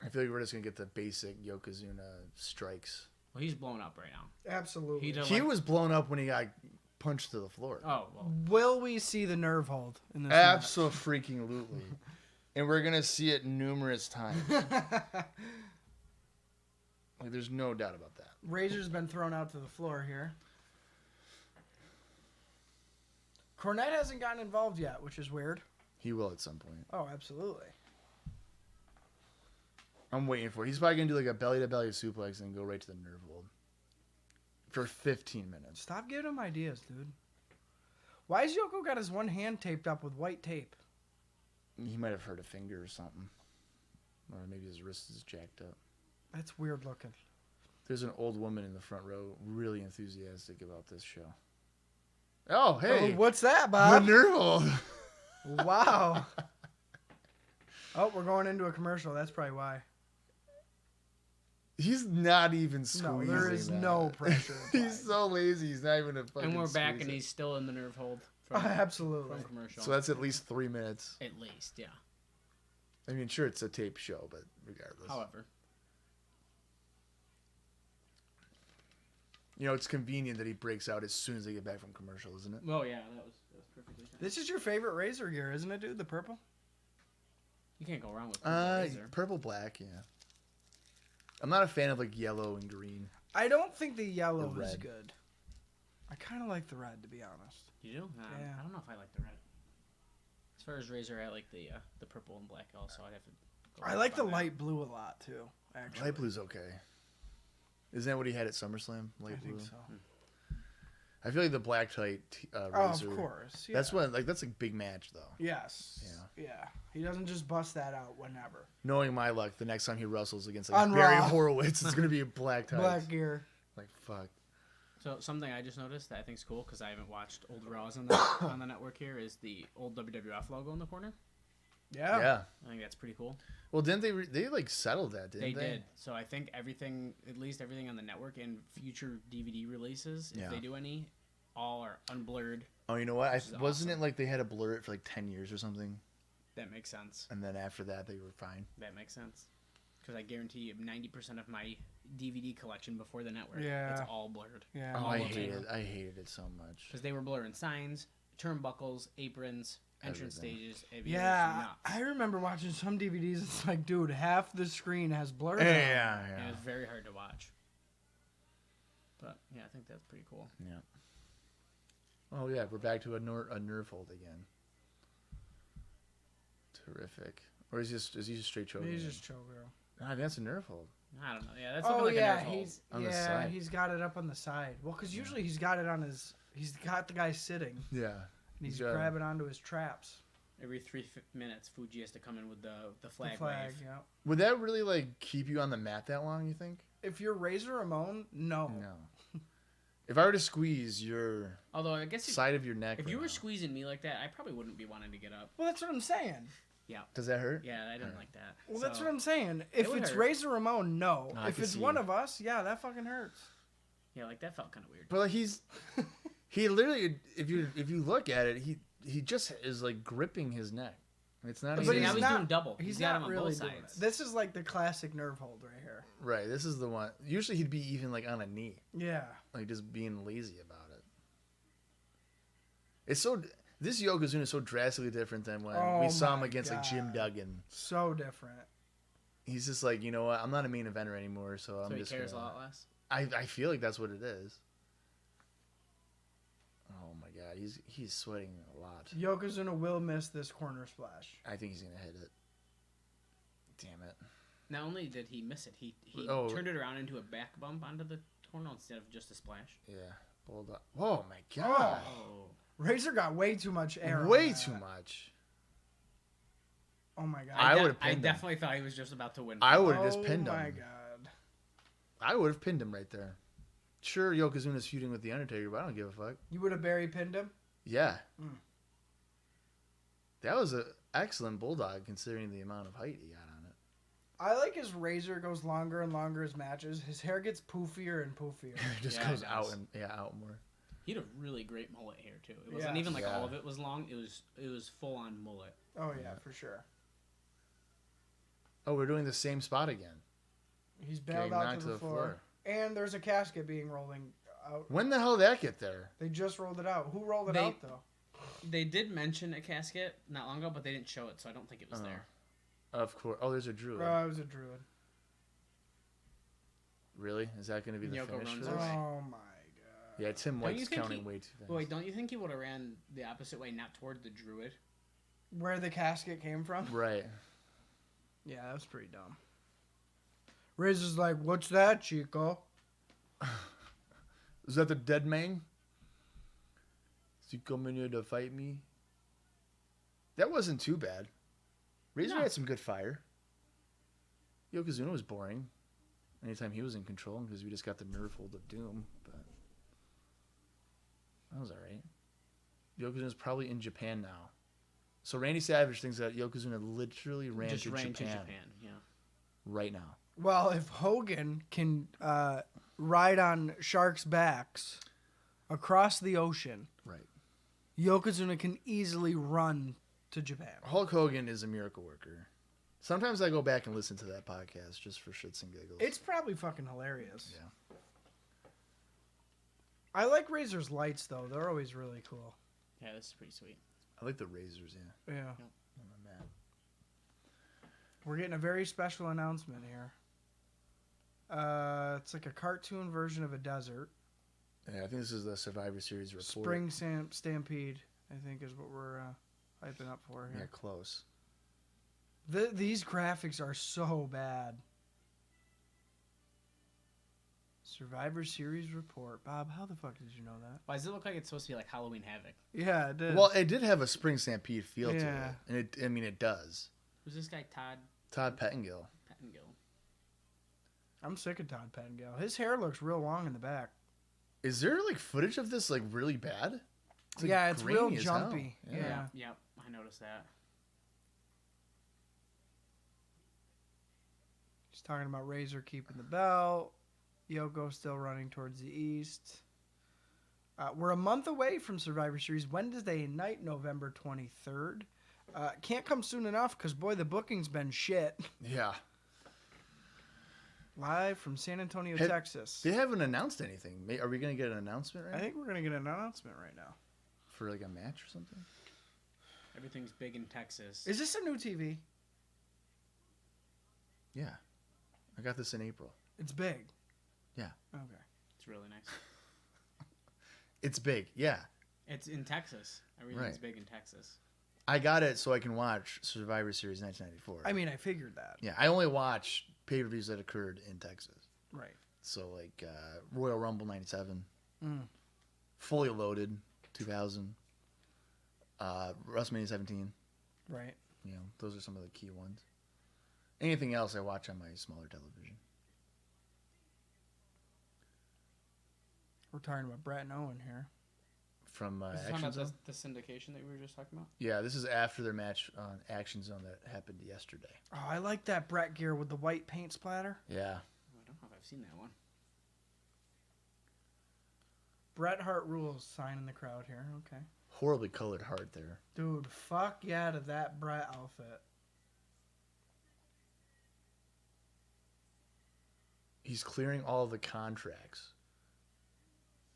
I feel like we're just going to get the basic Yokozuna strikes. Well, he's blown up right now. Absolutely. He was blown up when he got punched to the floor. Oh, well. Will we see the nerve hold in this match? Absolutely. And we're going to see it numerous times. Like, there's no doubt about that. Razor's been thrown out to the floor here. Cornette hasn't gotten involved yet, which is weird. He will at some point. Oh, absolutely. I'm waiting for it. He's probably going to do like a belly-to-belly suplex and go right to the nerve hold. For 15 minutes. Stop giving him ideas, dude. Why has Yoko got his one hand taped up with white tape? He might have hurt a finger or something. Or maybe his wrist is jacked up. That's weird looking. There's an old woman in the front row really enthusiastic about this show. Oh, hey. Oh, what's that, The Bob? nerve hold. Wow. Oh, we're going into a commercial. That's probably why. He's not even No, squeezing. there is that. no pressure. He's so lazy. He's not even a fucking. And we're back, squeeze and it. he's still in the nerve hold Absolutely. from commercial. So that's at least 3 minutes. At least, yeah. I mean, sure, it's a tape show, but regardless. However, You know, it's convenient that he breaks out as soon as they get back from commercial, isn't it? well, yeah, that was perfectly fine. This is your favorite Razor gear, isn't it, dude? The purple? You can't go wrong with Razor. Purple, black, yeah. I'm not a fan of like yellow and green. I don't think the yellow The is red. good. I kind of like the red, to be honest. You do? Yeah. I don't know if I like the red. As far as Razor, I like the purple and black also. I'd have to. Go I like the by that. light blue a lot, too, actually. Light blue's okay. Isn't that what he had at SummerSlam? Light I blue. think so. I feel like the black tight Oh, razor. of course. Yeah. That's when that's a big match though. Yes. Yeah. He doesn't just bust that out whenever. Knowing my luck, the next time he wrestles against like On Barry Raw. Horowitz, it's gonna be a black tie. Black gear. Like fuck. So something I just noticed that I think's cool because I haven't watched old Raws on the on the network here is the old WWF logo in the corner. Yeah. Yeah. I think that's pretty cool. Well, didn't they like settled that? Didn't they? They did. So I think everything, at least everything on the network and future DVD releases, if Yeah. they do any, all are unblurred. Oh, you know what? Which is Wasn't awesome. it like they had to blur it for like 10 years or something, That makes sense. and then after that they were fine. That makes sense. Because I guarantee you 90% of my DVD collection before the network, Yeah. it's all blurred. Yeah. Oh, All I of hated them. it. I hated it so much. Because they were blurring signs, turnbuckles, aprons, entrance Everything. stages. It was Yeah, nuts. I remember watching some DVDs. It's like, dude, half the screen has blurs. Yeah, on it. yeah, And yeah. it was very hard to watch. But yeah, I think that's pretty cool. Yeah. Oh yeah, we're back to a nerve hold again. Terrific. Or is he just straight choking? He's him? just choker. Ah, that's a nerve hold. I don't know. Yeah, that's looking Oh like a yeah, nerve hold. he's On the side. he's got it up on the side. Well, because usually he's got it on his. He's got the guy sitting, Yeah. and he's got it. grabbing onto his traps. Every 3 minutes, Fuji has to come in with the The flag, flag. wave. Yeah. Would that really like keep you on the mat that long? You think? If you're Razor Ramon, no. No. If I were to squeeze your Although I guess side of your neck, if right you were now, squeezing me like that, I probably wouldn't be wanting to get up. Well, that's what I'm saying. Yeah, does that hurt? yeah, I didn't Alright. like that. Well, So, that's what I'm saying. If would it's hurt. Razor Ramon, no. No, I If can it's see one you. of us, yeah, that fucking hurts. Yeah, like that felt kind of weird. But like he literally, if you look at it, he just is like gripping his neck. It's not But even now he's not- doing double. He's got not him on really both doing it. sides. This is like the classic nerve hold right here. right. This is the one. Usually he'd be even like on a knee, Yeah. like just being lazy about it. It's so. This Yokozuna is so drastically different than when Oh we saw him my against like Jim God. Duggan. So different. He's just like, you know what? I'm not a main eventer anymore, so I'm So he just. cares a gonna- lot less. I feel like that's what it is. Oh my god, he's sweating a lot. Yokozuna will miss this corner splash. I think he's gonna hit it. Damn it. Not only did he miss it, he Oh. turned it around into a back bump onto the corner instead of just a splash. Yeah. Bulldog. Oh my god. Oh, Razor got way too much air. on Way that. too much. Oh my god. I would've I pinned him. definitely thought he was just about to win. I would have just pinned Oh him. my god. I would have pinned him right there. Sure, Yokozuna's feuding with the Undertaker, but I don't give a fuck. You would have Barry pinned him? Yeah. Mm. That was an excellent Bulldog considering the amount of height he got on it. I like his razor goes longer and longer as matches. His hair gets poofier and poofier. It just Yeah, goes it out does. and out more. He had a really great mullet hair too. It wasn't Yeah. even like Yeah. all of it was long. It was full on mullet. Oh yeah, for sure. Oh, we're doing the same spot again. He's Getting bailed out knocked to the floor. And there's a casket being rolling out. When the hell did that get there? They just rolled it out. Who rolled it They- out though? They did mention a casket not long ago, but they didn't show it, so I don't think it was there. Of course. Oh, there's a druid. It was a druid. Really? Is that going to be the Yoko finish runs for this? away. Oh my god. Yeah, Tim Don't you White's think counting he- way too fast. Wait, don't you think he would have ran the opposite way, not toward the druid? Where the casket came from? Right. Yeah, that was pretty dumb. Razor's like, "What's that, Chico?" Is that the dead man? Is he coming here to fight me? That wasn't too bad. Razor No. had some good fire. Yokozuna was boring. Anytime he was in control, because we just got the nerve hold of doom. But that was all right. Yokozuna's probably in Japan now. So Randy Savage thinks that Yokozuna literally ran Just to ran Japan to Japan. Yeah. right now. Well, if Hogan can ride on sharks' backs across the ocean, Right. Yokozuna can easily run to Japan. Hulk Hogan is a miracle worker. Sometimes I go back and listen to that podcast just for shits and giggles. It's probably fucking hilarious. Yeah. I like Razor's lights, though. They're always really cool. Yeah, this is pretty sweet. I like the razors, yeah. Yeah. On my map. We're getting a very special announcement here. It's like a cartoon version of a desert. Yeah, I think this is the Survivor Series report. Spring Stampede, I think, is what we're hyping up for Yeah, here. close. These graphics are so bad. Survivor Series report. Bob, how the fuck did you know that? Why does it look like it's supposed to be like Halloween Havoc? Yeah, it did. Well, it did have a Spring Stampede feel to Yeah. it. And it does. Who's this guy, Todd Todd Pettengill. Pettengill? I'm sick of Todd Pettengill. His hair looks real long in the back. Is there like footage of this like really bad? It's, like, Yeah, it's real grainy as hell. jumpy. Yeah. Yeah. Yep, I noticed that. He's talking about Razor keeping the belt. Yoko still running towards the east. We're a month away from Survivor Series, Wednesday night, November 23rd. Can't come soon enough because, boy, the booking's been shit. Yeah. Live from San Antonio, Have- Texas. They haven't announced anything. Are we going to get an announcement right I think we're going to get an announcement right now. for like a match or something? Everything's big in Texas. Is this a new TV? Yeah. I got this in April. It's big. Yeah. Okay. It's really nice. It's big. Yeah. It's in Texas. Everything's Right. big in Texas. I got it so I can watch Survivor Series 1994. I mean, I figured that. Yeah, I only watch pay-per-views that occurred in Texas. Right. So like Royal Rumble 97, Mm. Fully Loaded 2000, WrestleMania 17. Right. You know, those are some of the key ones. Anything else I watch on my smaller television. We're talking about Brett and Owen here. From Is this Action talking Zone. about the syndication that we were just talking about? Yeah, this is after their match on Action Zone that happened yesterday. Oh, I like that Brett gear with the white paint splatter. Yeah. Oh, I don't know if I've seen that one. Bret Hart rules sign in the crowd here. Okay. Horribly colored heart there. Dude, fuck yeah to that Bret outfit. He's clearing all of the contracts.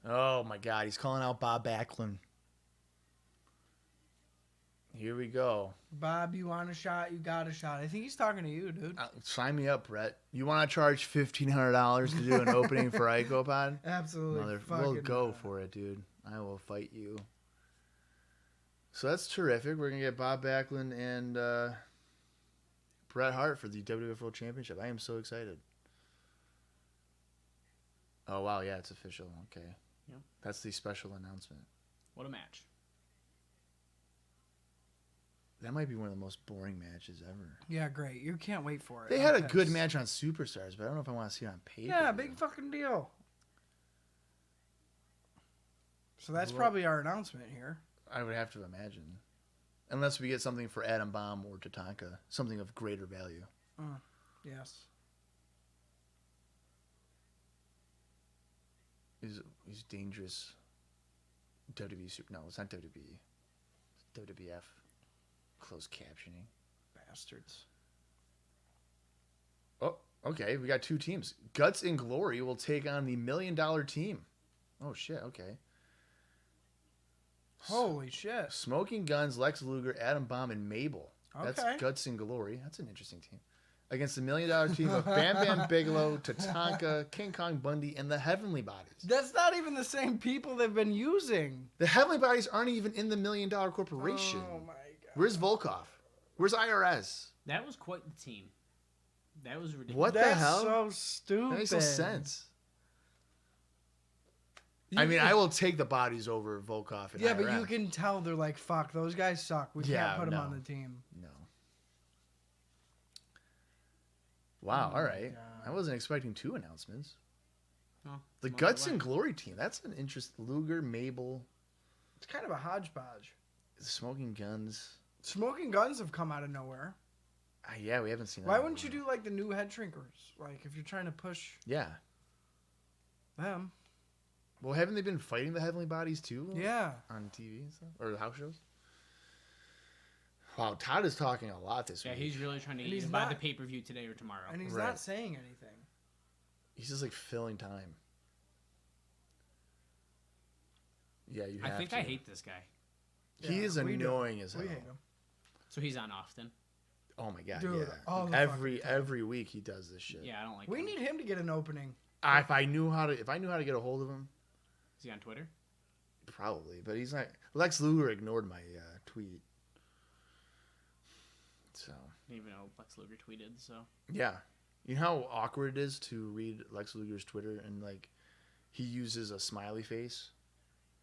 Oh my God, he's calling out Bob Backlund. Here we go. Bob, you want a shot? You got a shot. I think he's talking to you, dude. Sign me up, Brett. You want to charge $1,500 to do an opening for IcoPod? Absolutely. We'll fucking go not. for it, dude. I will fight you. So that's terrific. We're gonna get Bob Backlund and Bret Hart for the WWF World Championship. I am so excited. Oh wow, yeah, it's official. Okay. Yep. That's the special announcement. What a match. That might be one of the most boring matches ever. Yeah, great. You can't wait for it. They had a I'm good pissed. match on Superstars, but I don't know if I want to see it on paper. Yeah, big fucking deal. So that's Well- probably our announcement here. I would have to imagine. Unless we get something for Adam Bomb or Tatanka, something of greater value. Yes. He's dangerous. WWE Super. No, it's not WWE. It's WWF. Closed captioning. Bastards. Oh, okay. We got two teams. Guts and Glory will take on the $1 Million Team. Oh shit. Okay. Holy shit. Smoking Guns, Lex Luger, Adam Bomb, and Mabel. That's Okay. Guts and Glory. That's an interesting team. Against the $1 Million Team of Bam Bam Bigelow, Tatanka, King Kong Bundy, and the Heavenly Bodies. That's not even the same people they've been using. The Heavenly Bodies aren't even in the $1 Million Corporation. Oh my god. Where's Volkov? Where's IRS? That was quite the team. That was ridiculous. What the That's hell? so stupid. That makes no sense. I mean, I will take the bodies over Volkov and Yeah, IRS. but you can tell they're like, fuck, those guys suck. We Yeah, can't put them no. on the team. No. Wow, Oh all my right. God. I wasn't expecting two announcements. Oh, The I'm on Guts way. and Glory team. That's an interest. Luger, Mabel, It's kind of a hodgepodge. Smoking Guns. Smoking Guns have come out of nowhere. Yeah, we haven't seen that. Why in a wouldn't you while. do like the new head shrinkers? Like if you're trying to push Yeah. them. Well, haven't they been fighting the Heavenly Bodies too? Yeah. On TV and stuff? Or the house shows? Wow, Todd is talking a lot this Yeah, week. he's really trying to And get you he's to buy the not- pay-per-view today or tomorrow. And he's Right. not saying anything. He's just like filling time. Yeah, you have I think to. I hate this guy. He Yeah, is we do. annoying as hell. We hate him. So he's on often. Oh my god, Dude, yeah. all the every week he does this shit. Yeah, I don't like We him. need him to get an opening. If I knew how to get a hold of him, Is he on Twitter? probably. But he's not. Lex Luger ignored my tweet. So I didn't even know Lex Luger tweeted, so. yeah, you know how awkward it is to read Lex Luger's Twitter and like he uses a smiley face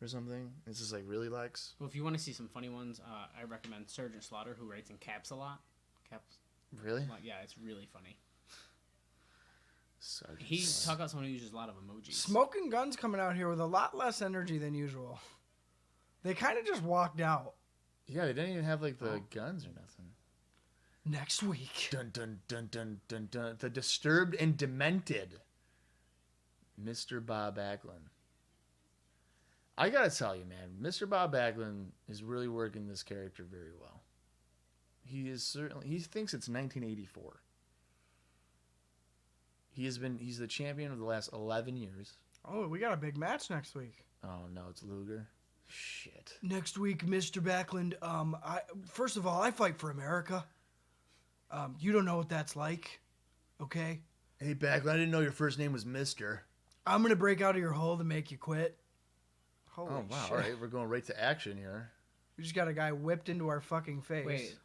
or something. It's just like, really, Lex? Well, if you want to see some funny ones, I recommend Sergeant Slaughter, who writes in caps a lot. Caps. Really? Like, yeah, it's really funny. Sergeant He Slaughter. talk about someone who uses a lot of emojis. Smoking Guns coming out here with a lot less energy than usual. They kind of just walked out. Yeah, they didn't even have like the guns or nothing. Next week. Dun dun dun dun dun dun. The disturbed and demented Mr. Bob Backlund. I gotta tell you, man, Mr. Bob Backlund is really working this character very well. He thinks it's 1984. He's the champion of the last 11 years. Oh, we got a big match next week. Oh no, it's Luger. Shit. Next week, Mr. Backlund. First of all, I fight for America. You don't know what that's like, okay? Hey Backlund, I didn't know your first name was Mister. I'm gonna break out of your hole to make you quit. Holy Oh wow, shit. all right, we're going right to action here. We just got a guy whipped into our fucking face. Wait,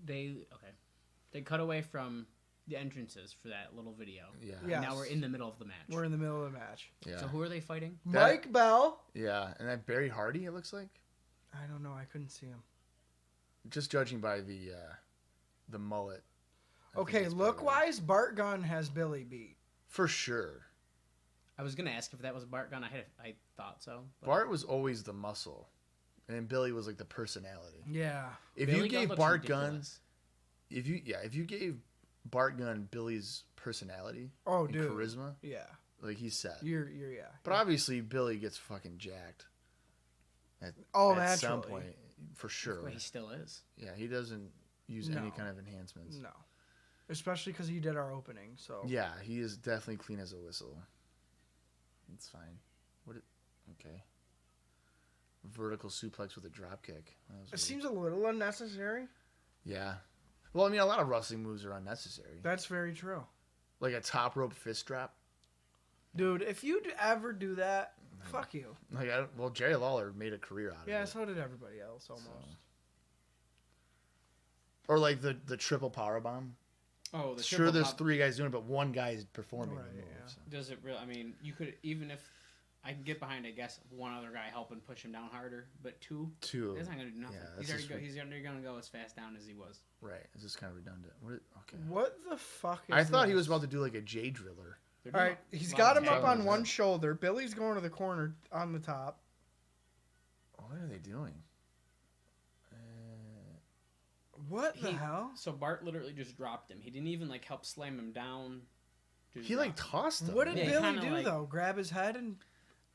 they cut away from the entrances for that little video. Yeah. Yeah. Now we're in the middle of the match. We're in the middle of the match. Yeah. So who are they fighting? Mike Bell. Yeah, and that Barry Hardy, it looks like. I don't know. I couldn't see him. Just judging by the mullet. I think Okay, it's look probably- wise, Bart Gunn has Billy beat. For sure. I was gonna ask if that was Bart Gunn. I thought so. But Bart was always the muscle, and Billy was like the personality. Yeah. If Billy you Gunn gave looks Bart Gunn, ridiculous. if you gave Bart Gunn Billy's personality Oh, and dude. charisma, Yeah. like he's set. You're yeah. But obviously Billy gets fucking jacked. At some naturally. point, for sure. Well, he still is. Yeah, he doesn't use No. any kind of enhancements. No. Especially because he did our opening. So Yeah, he is definitely clean as a whistle. It's fine. Okay. Vertical suplex with a drop kick. That was it weird. seems a little unnecessary. Yeah. Well, I mean, a lot of wrestling moves are unnecessary. That's very true. Like a top rope fist drop. Dude, if you ever do that, fuck you. Like, well, Jerry Lawler made a career out of Yeah, it. so did everybody else almost. Or like the triple power bomb. Oh, the Sure, triple there's pop- three guys doing it, but one guy is performing Right, the move. yeah. So. Does it really? I mean, you could even if I can get behind, I guess, one other guy helping push him down harder, but two, Two. that's not gonna do nothing. Yeah, that's just He's already gonna go as fast down as he was. Right. It's just kind of redundant. Okay. What the fuck is I thought he this? was about to do like a J driller. They're All doing right, a he's lot got of him up tagging. on one shoulder. Billy's going to the corner on the top. What are they doing? What the He- hell? So Bart literally just dropped him. He didn't even like help slam him down. Just He like dropped him. tossed him. What did Yeah, he Billy kinda do like- though? Grab his head and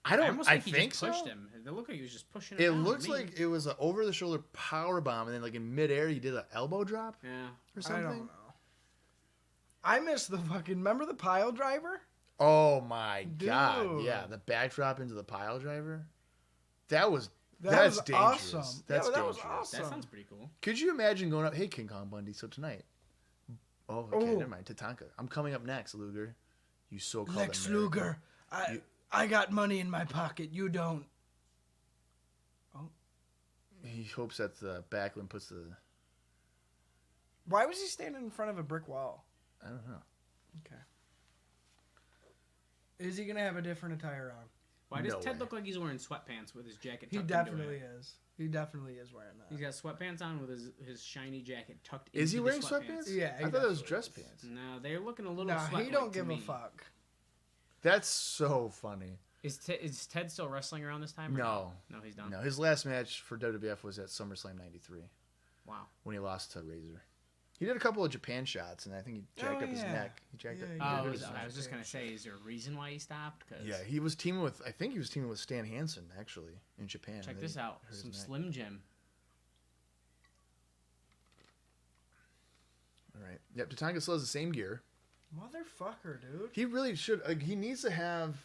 I I don't. almost I think he think just so. pushed him. It looked like he was just pushing him It down to looks me. like it was an over the shoulder power bomb, and then like in midair he did an elbow drop Yeah. or I something. don't know. I missed the fucking. Remember the pile driver? Oh my god! Dude. Yeah, the backdrop into the pile driver. That's was dangerous. awesome. That's Yeah, that was dangerous. awesome. That sounds pretty cool. Could you imagine going up? Hey, King Kong Bundy. So tonight. Oh, okay. Oh. Never mind. Tatanka. I'm coming up next, Luger. You so-called Lex American. Luger. I got money in my pocket. You don't. He hopes that the Backlund puts the. Why was he standing in front of a brick wall? I don't know. Okay. Is he gonna have a different attire on? Why does No Ted way. look like he's wearing sweatpants with his jacket? He tucked definitely into it? is. He definitely is wearing that. He's got sweatpants on with his shiny jacket tucked. Is he into wearing the sweatpants? Yeah, he I thought it was definitely dress is. pants. No, they're looking a little. No, sweat he don't like to give a me. fuck. That's so funny. Is Ted still wrestling around this time? or No. No, he's done. No, his last match for WWF was at SummerSlam '93 Wow. when he lost to Razor. He did a couple of Japan shots, and I think he jacked up his neck. He jacked up. I was just gonna say, is there a reason why he stopped? Cause Yeah, he was teaming with. I think he was teaming with Stan Hansen actually in Japan. check this out, some Slim Jim. All right. Yep. Tatanka still has the same gear. Motherfucker, dude. He really should. He needs to have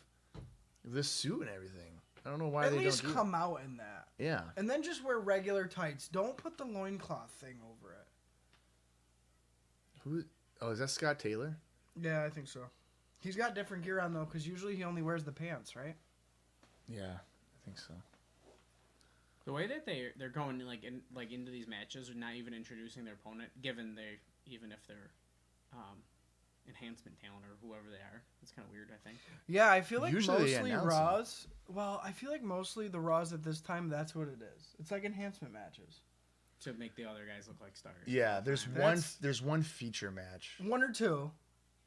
this suit and everything. I don't know why At they least don't do come out in that. Yeah. And then just wear regular tights. Don't put the loincloth thing over it. Who? Oh, is that Scott Taylor? Yeah, I think so. He's got different gear on though, because usually he only wears the pants, right? Yeah, I think so. The way that they're going into these matches are not even introducing their opponent, given even if they're enhancement talent or whoever they are. It's kind of weird, I think. Yeah, I feel like Usually they mostly announce Raws. Well, I feel like mostly the Raws at this time, that's what it is. It's like enhancement matches. To make the other guys look like stars. Yeah, there's That's- one feature match. One or two,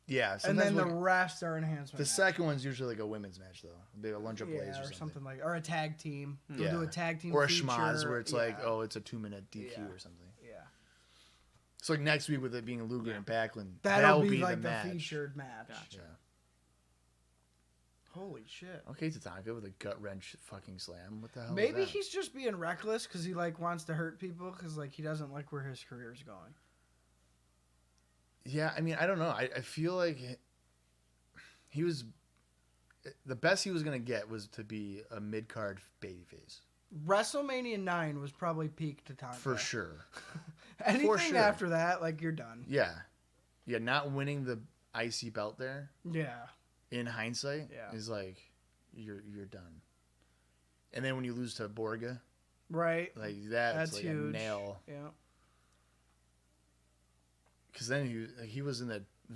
Yeah, and sometimes then the rest are enhancement. the matches. second one's usually like a women's match though. They a lunge up Yeah, blaze or or something. something like, or a tag team. They'll Yeah. do a tag team Or a feature. schmaz where it's like, Yeah. oh, it's a 2-minute DQ Yeah. or something. Yeah, So like next week with it being Luger and Backlund, that'll be be like the the match. featured match. Gotcha. Yeah. Holy shit. Okay, Tatanka with a gut wrench fucking slam. What the hell? Maybe is that? he's just being reckless because he like wants to hurt people because like he doesn't like where his career's going. Yeah, I mean, I don't know. I feel like he was the best he was gonna get was to be a mid card babyface WrestleMania 9 was probably peak Tatanka. for sure. Anything sure. after that, like you're done. Yeah, not winning the IC belt there Yeah. in hindsight Yeah. is like you're done. And then when you lose to Borga, Right. like that's like huge. a nail. Yeah. Because then he was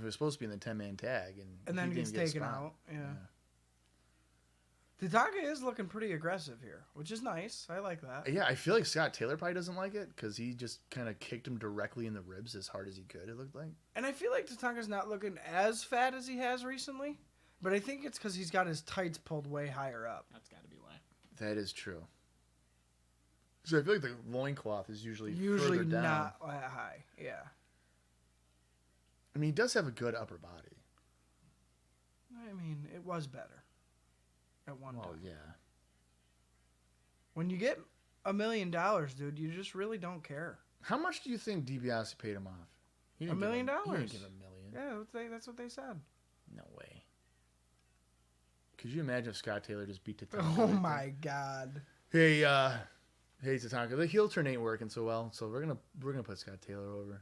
supposed to be in the 10-man tag And then he gets didn't get a taken spot. out. Yeah. Tatanka is looking pretty aggressive here, which is nice. I like that. Yeah, I feel like Scott Taylor probably doesn't like it because he just kind of kicked him directly in the ribs as hard as he could, it looked like. And I feel like Tatanka's not looking as fat as he has recently, but I think it's because he's got his tights pulled way higher up. That's got to be why. That is true. So I feel like the loincloth is usually further down. not that high. Yeah. I mean, he does have a good upper body. I mean, it was better at one Well, time. yeah. When you get $1 million, dude, you just really don't care. How much do you think DiBiase paid him off? He didn't $1 million? Give him, he didn't give him $1 million. Yeah, that's what they said. No way. Could you imagine if Scott Taylor just beat Tatanka? Oh right my God. there? Hey, Tatanka, the heel turn ain't working so well, so we're gonna put Scott Taylor over.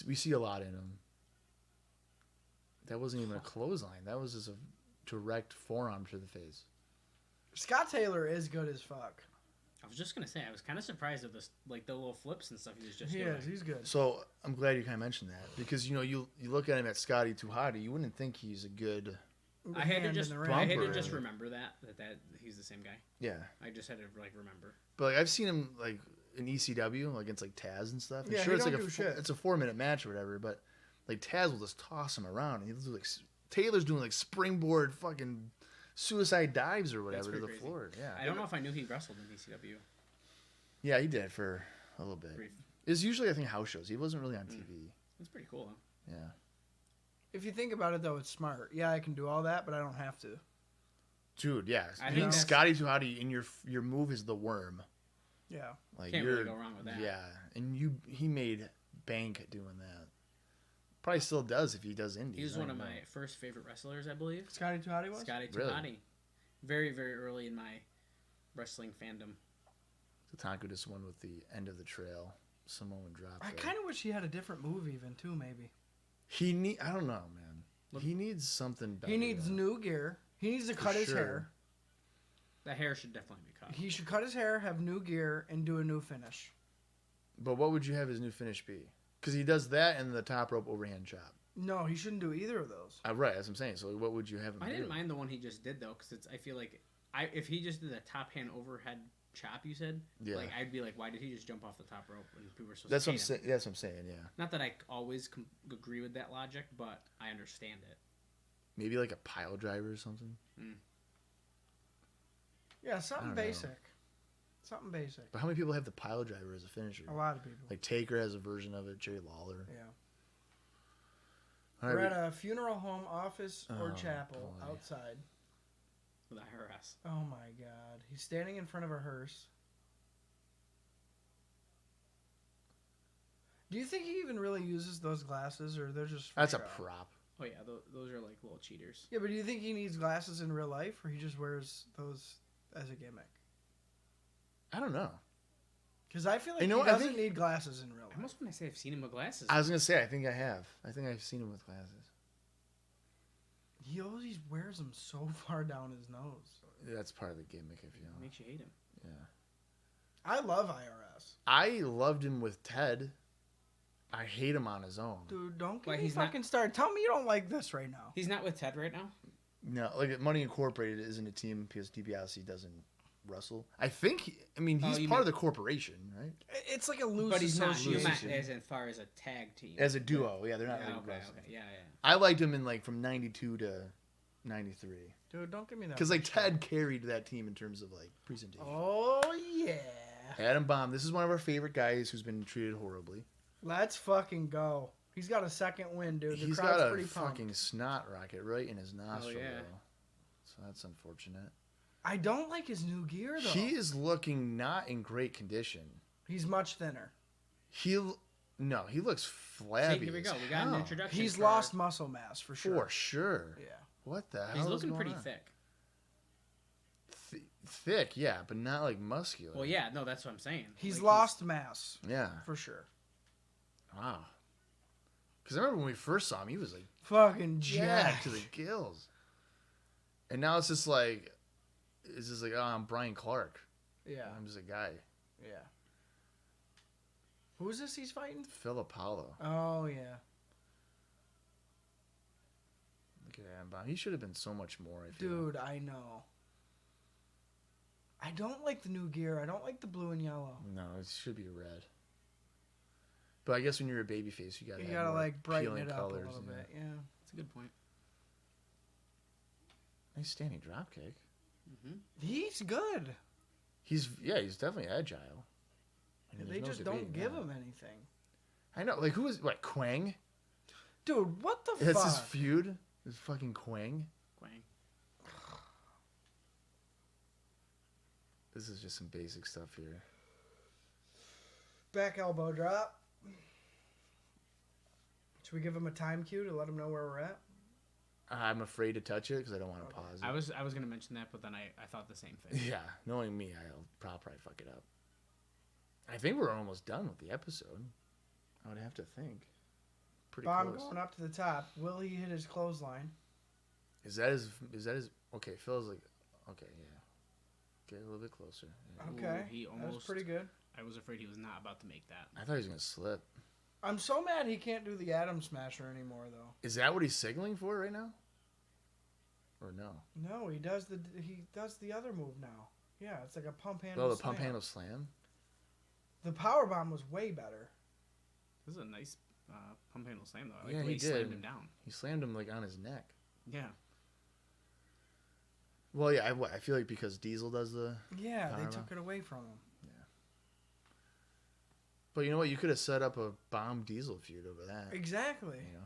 We see a lot in him. That wasn't even a clothesline. That was just a direct forearm to the face. Scott Taylor is good as fuck. I was just gonna say, I was kind of surprised at this, like the little flips and stuff he was just He doing. is. He's good. So I'm glad you kind of mentioned that because you look at him at Scotty Too Hotty, you wouldn't think he's a good. I had to hand just in the ring. I had to bumper. just remember that he's the same guy. Yeah, I just had to like remember. but like I've seen him like in ECW like against like Taz and stuff. And Yeah, sure, he it's don't like do shit. it's a 4-minute match or whatever, but like Taz will just toss him around and he'll do like Taylor's doing like springboard fucking suicide dives or whatever to the pretty crazy. floor. Yeah, I don't know if I knew he wrestled in ECW. Yeah, he did for a little bit. Brief. It's usually I think house shows. He wasn't really on TV. That's pretty cool, though. Yeah. If you think about it, though, it's smart. Yeah, I can do all that, but I don't have to. Dude, yeah. I think Being that's- Scotty Too Hotty and your move is the worm. Yeah. Like Can't you're, really go wrong with that. Yeah, and he made bank doing that. Probably still does if he does indies. He was I one don't of know. my first favorite wrestlers, I believe. Scotty Tuhati was? Scotty Really? Tuhati. Very, very early in my wrestling fandom. Tatanka just won with the end of the trail. Samoan drop. I there. kind of wish he had a different move, even, too, maybe. I don't know, man. He needs something better. He needs new gear. He needs to cut his sure. hair. The hair should definitely be cut. He should cut his hair, have new gear, and do a new finish. But what would you have his new finish be? Because he does that and the top rope overhand chop. No, he shouldn't do either of those. Right, that's what I'm saying. So what would you have him I do? didn't mind the one he just did though, because I feel like if he just did a top hand overhead chop, you said, Yeah. like I'd be like, why did he just jump off the top rope when people were supposed That's to what I'm hate saying. him? That's what I'm saying. Yeah. Not that I always agree with that logic, but I understand it. Maybe like a pile driver or something. Yeah, something I don't know. basic. Something basic. But how many people have the pile driver as a finisher? A lot of people. Like Taker has a version of it. Jerry Lawler. Yeah. All We're right, at a funeral home, office, or Oh, chapel boy. outside. With IRS. Oh my God. He's standing in front of a hearse. Do you think he even really uses those glasses, or they're just for That's a show? prop. Oh yeah, those are like little cheaters. Yeah, but do you think he needs glasses in real life, or he just wears those as a gimmick? I don't know. Because I feel like You know he what, I doesn't think- need glasses in real life. I almost want to say I've seen him with glasses. I was gonna say I think I have. I think I've seen him with glasses. He always wears them so far down his nose. That's part of the gimmick, if you know. Makes you hate him. Yeah. I love IRS. I loved him with Ted. I hate him on his own. Dude, don't get Why, me he's not- fucking started. Tell me you don't like this right now. He's not with Ted right now. No, like Money Incorporated isn't a team because DiBiase doesn't wrestle. I think. He's you part of mean- the corporation, right? It's like a loose But he's not. You association. meant as far as a tag team. As a duo, yeah, they're not. Yeah, like okay, wrestling. okay, yeah. I liked him in like from '92 to '93 Dude, don't give me that. because like bullshit. Ted carried that team in terms of like presentation. Oh, yeah. Adam Bomb. This is one of our favorite guys who's been treated horribly. Let's fucking go. He's got a second win, dude. The He's crowd's got a pretty pumped. fucking snot rocket right in his nostril, yeah. though. So that's unfortunate. I don't like his new gear, though. He is looking not in great condition. He's much thinner. He looks flabby. See, here we go. as We got an hell. introduction. He's for- lost muscle mass, for sure. For sure. Yeah. What the hell? He's is looking going pretty on? thick. Thick, yeah, but not like muscular. Well, yeah, no, that's what I'm saying. He's Like, lost mass, Yeah. for sure. Wow. Because I remember when we first saw him, he was like Fucking jacked jacked. to the gills. And now it's just like, oh, I'm Brian Clark. Yeah, I'm just a guy. yeah. Who is this he's fighting? Phil Apollo. Oh, yeah. Look at Adam Bomb. He should have been so much more, I feel. Dude, I know. I don't like the new gear. I don't like the blue and yellow. No, it should be red. But I guess when you're a babyface, you gotta You have gotta, more like, brighten appealing it up colors, a little yeah. bit, yeah. That's a good point. Nice standing dropkick. He's good. He's definitely agile. I mean, They there's no just don't debating give that. him anything. I know, like who is Quang? Dude, what the That's fuck? his feud. Is fucking Quang. Quang. This is just some basic stuff here. Back elbow drop. Should we give him a time cue to let him know where we're at? I'm afraid to touch it because I don't want to pause it. I was gonna mention that, but then I thought the same thing. Yeah, knowing me, I'll probably fuck it up. I think we're almost done with the episode. I would have to think. Pretty Bomb close. going up to the top. Will he hit his clothesline? Is that his? Okay, Phil's like, okay, yeah. Get a little bit closer. Yeah. Okay. he That was almost- pretty good. I was afraid he was not about to make that. I thought he was gonna slip. I'm so mad he can't do the Atom Smasher anymore, though. Is that what he's signaling for right now? Or no? No, he does the other move now. Yeah, it's like a pump handle. Oh, the slam. pump handle slam. The power bomb was way better. This is a nice pump handle slam, though. I like Yeah, the way he he slammed did. him down. He slammed him like on his neck. Yeah. Well, yeah, I feel like because Diesel does the. Yeah, they Power took it away from him. But you know what? You could have set up a Bomb Diesel feud over that. Exactly. You know.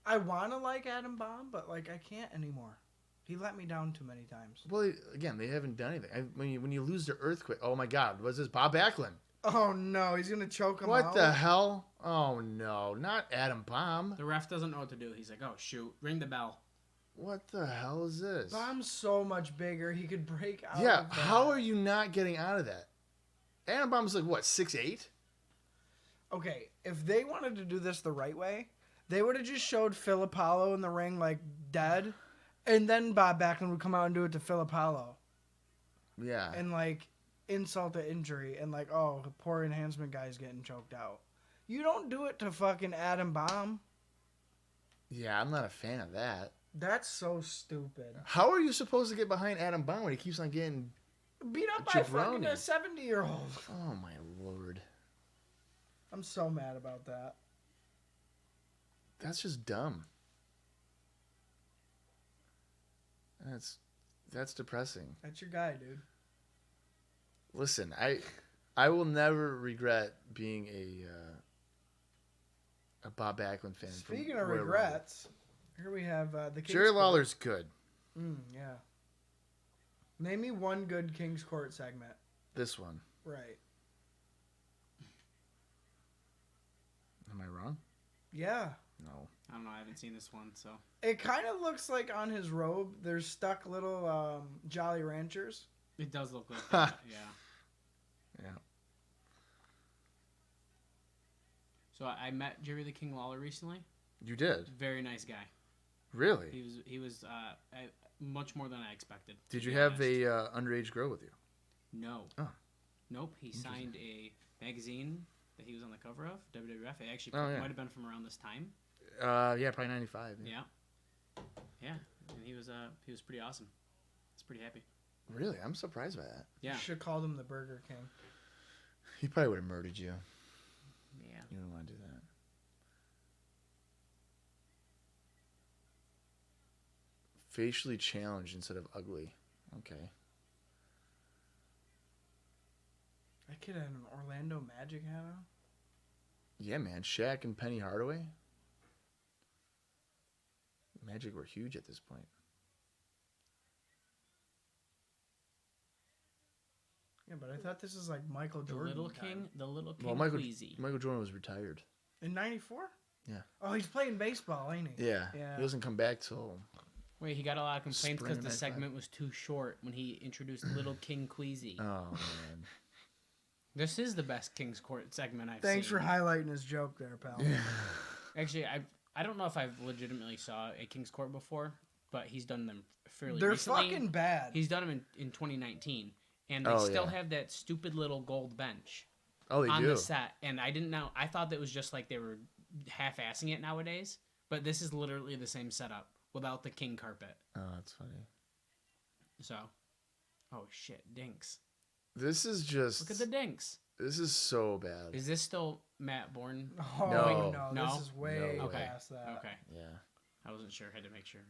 I want to like Adam Bomb, but like I can't anymore. He let me down too many times. Well, again, they haven't done anything. When you lose the earthquake, oh my God, what's this? Bob Backlund. Oh no, he's gonna choke him out. What the hell? Oh no, not Adam Bomb. The ref doesn't know what to do. He's like, oh, shoot. Ring the bell. What the hell is this? Bomb's so much bigger. He could break out. Yeah, of that. how are you not getting out of that? Adam Bomb's like what, 6'8"? Okay, if they wanted to do this the right way, they would have just showed Phil Apollo in the ring like dead, and then Bob Backlund would come out and do it to Phil Apollo Yeah. and like insult to injury and like, oh, the poor enhancement guy's getting choked out. You don't do it to fucking Adam Bomb. Yeah, I'm not a fan of that. That's so stupid. How are you supposed to get behind Adam Bomb when he keeps on getting... Beat up by fucking a Jabroni. 70-year-old. Oh my lord. I'm so mad about that. That's just dumb. That's That's depressing. That's your guy, dude. Listen, I will never regret being a Bob Backlund fan. Speaking from of Royal regrets, here we have the Rumble. King's Jerry Court. Lawler's good. Yeah. Name me one good King's Court segment. This one. Right. Am I wrong? Yeah. No. I don't know. I haven't seen this one, so It kind of looks like on his robe there's stuck little Jolly Ranchers. it does look like that. Yeah. Yeah. So I met Jerry the King Lawler recently. You did? Very nice guy. Really? He was much more than I expected. Did to you be have honest. a underage girl with you? No. Oh. Nope. He signed a magazine that he was on the cover of, WWF. It actually Oh, yeah. might have been from around this time. Yeah, probably 95. Yeah. Yeah. And he was pretty awesome. I was pretty happy. Really? I'm surprised by that. Yeah. You should have called him the Burger King. He probably would have murdered you. Yeah. You wouldn't want to do that. Facially challenged instead of ugly. Okay. That kid had an Orlando Magic hat on. Yeah, man. Shaq and Penny Hardaway. Magic were huge at this point. Yeah, but I thought this is like Michael The Jordan. little time. king, the little king Well, Michael Queasy. Jordan was retired. In '94. Yeah. Oh, he's playing baseball, ain't he? Yeah. Yeah. He doesn't come back till. Wait, he got a lot of complaints Spring because of the 95. segment was too short when he introduced Little King Queasy. Oh man. This is the best King's Court segment I've Thanks seen. for highlighting his joke there, pal. Actually, I don't know if I've legitimately saw a King's Court before, but he's done them fairly They're recently. fucking bad. He's done them in 2019, and they Oh, still yeah. have that stupid little gold bench Oh, they on do. the set. And I didn't know. I thought that was just like they were half-assing it nowadays, but this is literally the same setup without the king carpet. Oh, that's funny. So, oh shit, dinks! This is just. Look at the dinks. This is so bad. Is this still Matt Bourne? Oh, No. no. No? This is way No way. past that. Okay, Yeah. I wasn't sure. Had to make sure.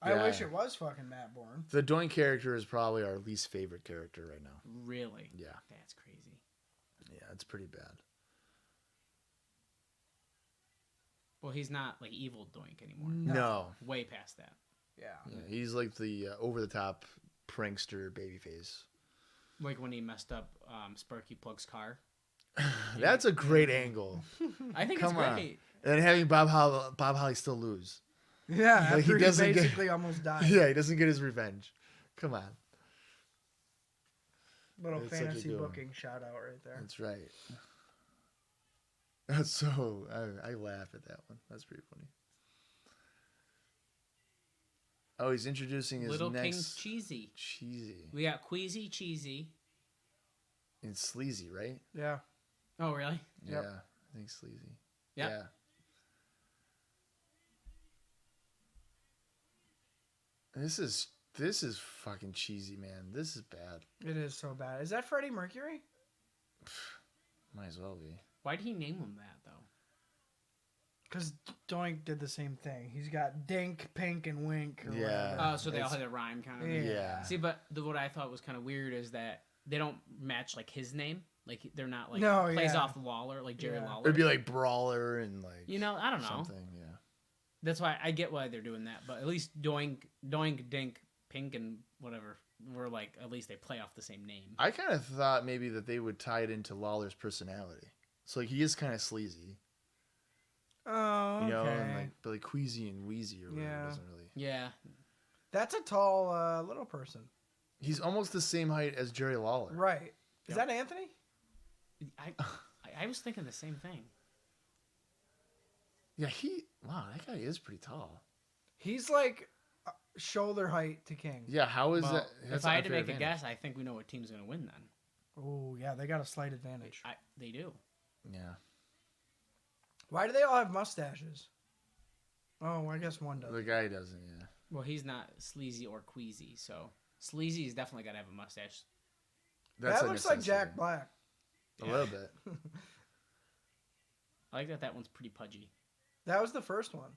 I Yeah. wish it was fucking Matt Bourne. The Doink character is probably our least favorite character right now. Really? Yeah. That's crazy. Yeah, it's pretty bad. Well, he's not like evil Doink anymore. No. Way past that. Yeah. Yeah, he's like the over-the-top prankster babyface. Like when he messed up Sparky Plug's car. That's a great angle. I think Come it's on. great. And then having Bob Holly still lose. Yeah, Like, after he he, doesn't get- basically almost died. Yeah, he doesn't get his revenge. Come on. Little It's such a fantasy good one. booking shout out right there. That's right. That's so... I laugh at that one. That's pretty funny. Oh, he's introducing his Little King next... Cheesy. Cheesy. We got Queasy Cheesy. And sleazy, right? Yeah. Oh, really? Yeah, Yep. I think sleazy. Yep. Yeah. This is fucking cheesy, man. This is bad. It is so bad. Is that Freddie Mercury? Might as well be. Why'd he name him that, though? Because Doink did the same thing. He's got Dink, Pink, and Wink. Or Yeah. whatever. So they all It's- had a rhyme kind of. Yeah. See, but what I thought was kind of weird is that they don't match like his name. Like they're not like No, plays yeah. off Lawler like Jerry Yeah. Lawler. It'd be like Brawler and like... You know, I don't know. Something, yeah. That's why I get why they're doing that. But at least Doink, Dink, Pink, and whatever were like at least they play off the same name. I kind of thought maybe that they would tie it into Lawler's personality. So like he is kind of sleazy, Oh, okay. you know, and like but like queasy and wheezy or whatever. Yeah. Doesn't really. Yeah. That's a tall little person. He's almost the same height as Jerry Lawler. Right. Is Yep. that Anthony? I was thinking the same thing. Yeah, wow, that guy is pretty tall. He's like shoulder height to King. Yeah, how is Well, that? if That's I an had to unfair make a advantage. guess, I think we know what team's gonna win then. Oh, yeah, they got a slight advantage. They do. Yeah, Why do they all have mustaches? Oh, I guess one does. the guy doesn't. Yeah, Well, he's not sleazy or queasy, so sleazy's definitely got to have a mustache. that's That a looks like necessity. Jack Black. A little bit. I like that one's pretty pudgy. That was the first one.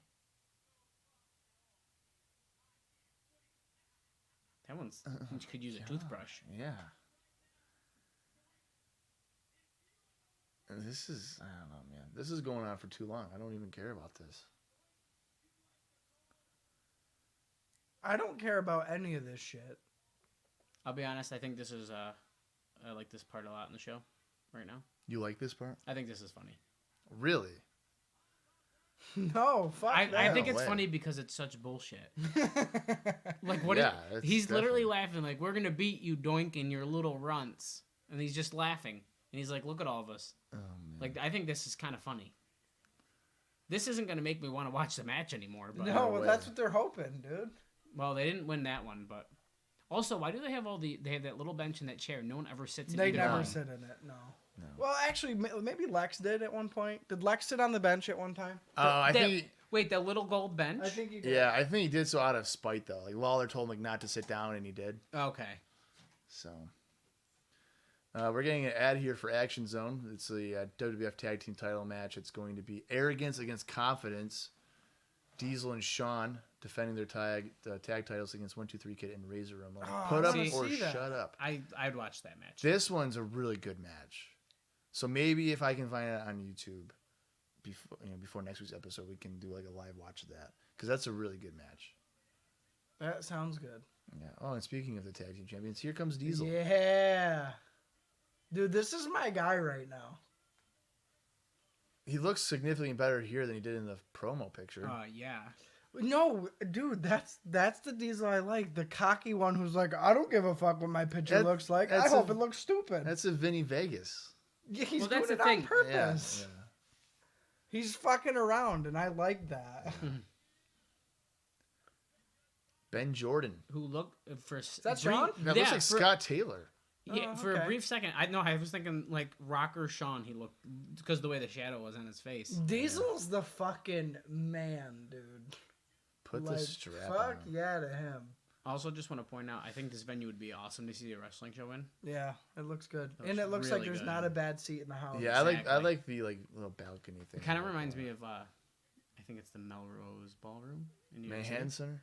That one's you could use a toothbrush. Yeah. And this is, I don't know, man. This is going on for too long. I don't even care about this. I don't care about any of this shit. I'll be honest. I think this is I like this part a lot in the show right now. You like this part? I think this is funny. Really? No, fuck I that. think No it's way. funny because it's such bullshit. Like what? Yeah, is, it's he's literally definitely- laughing like we're gonna beat you, Doink, in your little runts, and he's just laughing, and he's like, "Look at all of us." Oh, man. Like I think this is kind of funny. This isn't gonna make me want to watch the match anymore. But No, well, way. that's what they're hoping, dude. well, they didn't win that one, but also, why do they have they have that little bench and that chair? No one ever sits in. They either never one. sit in it, no. No. Well, actually, maybe Lex did at one point. Did Lex sit on the bench at one time? I That- think... Wait, the little gold bench? I think he did. Yeah, I think he did so out of spite, though. Like, Lawler told him like not to sit down, and he did. Okay. So... we're getting an ad here for Action Zone. It's the WWF Tag Team title match. It's going to be Arrogance against Confidence. Diesel and Shawn defending their tag titles against 1-2-3 Kid and Razor Ramon. Oh, Put I up wanna or see that. shut up. I'd watch that match. This one's a really good match. So maybe if I can find it on YouTube before next week's episode, we can do like a live watch of that, because that's a really good match. That sounds good. Yeah. Oh, and speaking of the tag team champions, here comes Diesel. Yeah. Dude, this is my guy right now. He looks significantly better here than he did in the promo picture. Yeah. No, dude, that's the Diesel I like. The cocky one who's like, I don't give a fuck what my picture That- looks like. I that's hope a- it looks stupid. That's a Vinny Vegas. Yeah, he's Well, doing that's it the on thing. Yeah. purpose. Yeah. He's fucking around, and I like that. Ben Jordan. Who looked for that Shawn? That looks like Scott Taylor. Yeah, Oh, for okay. a brief second, I was thinking like Rocker Shawn. He looked because the way the shadow was on his face. Diesel's the fucking man, dude. Put the strap fuck on. yeah to him. I also just want to point out, I think this venue would be awesome to see a wrestling show in. Yeah, it looks good, Looks and it looks like really there's good. not a bad seat in the house. Yeah, I Exactly. like the like little balcony thing. It kind of reminds me of, I think it's the Melrose Ballroom in New York City. Manhattan Center.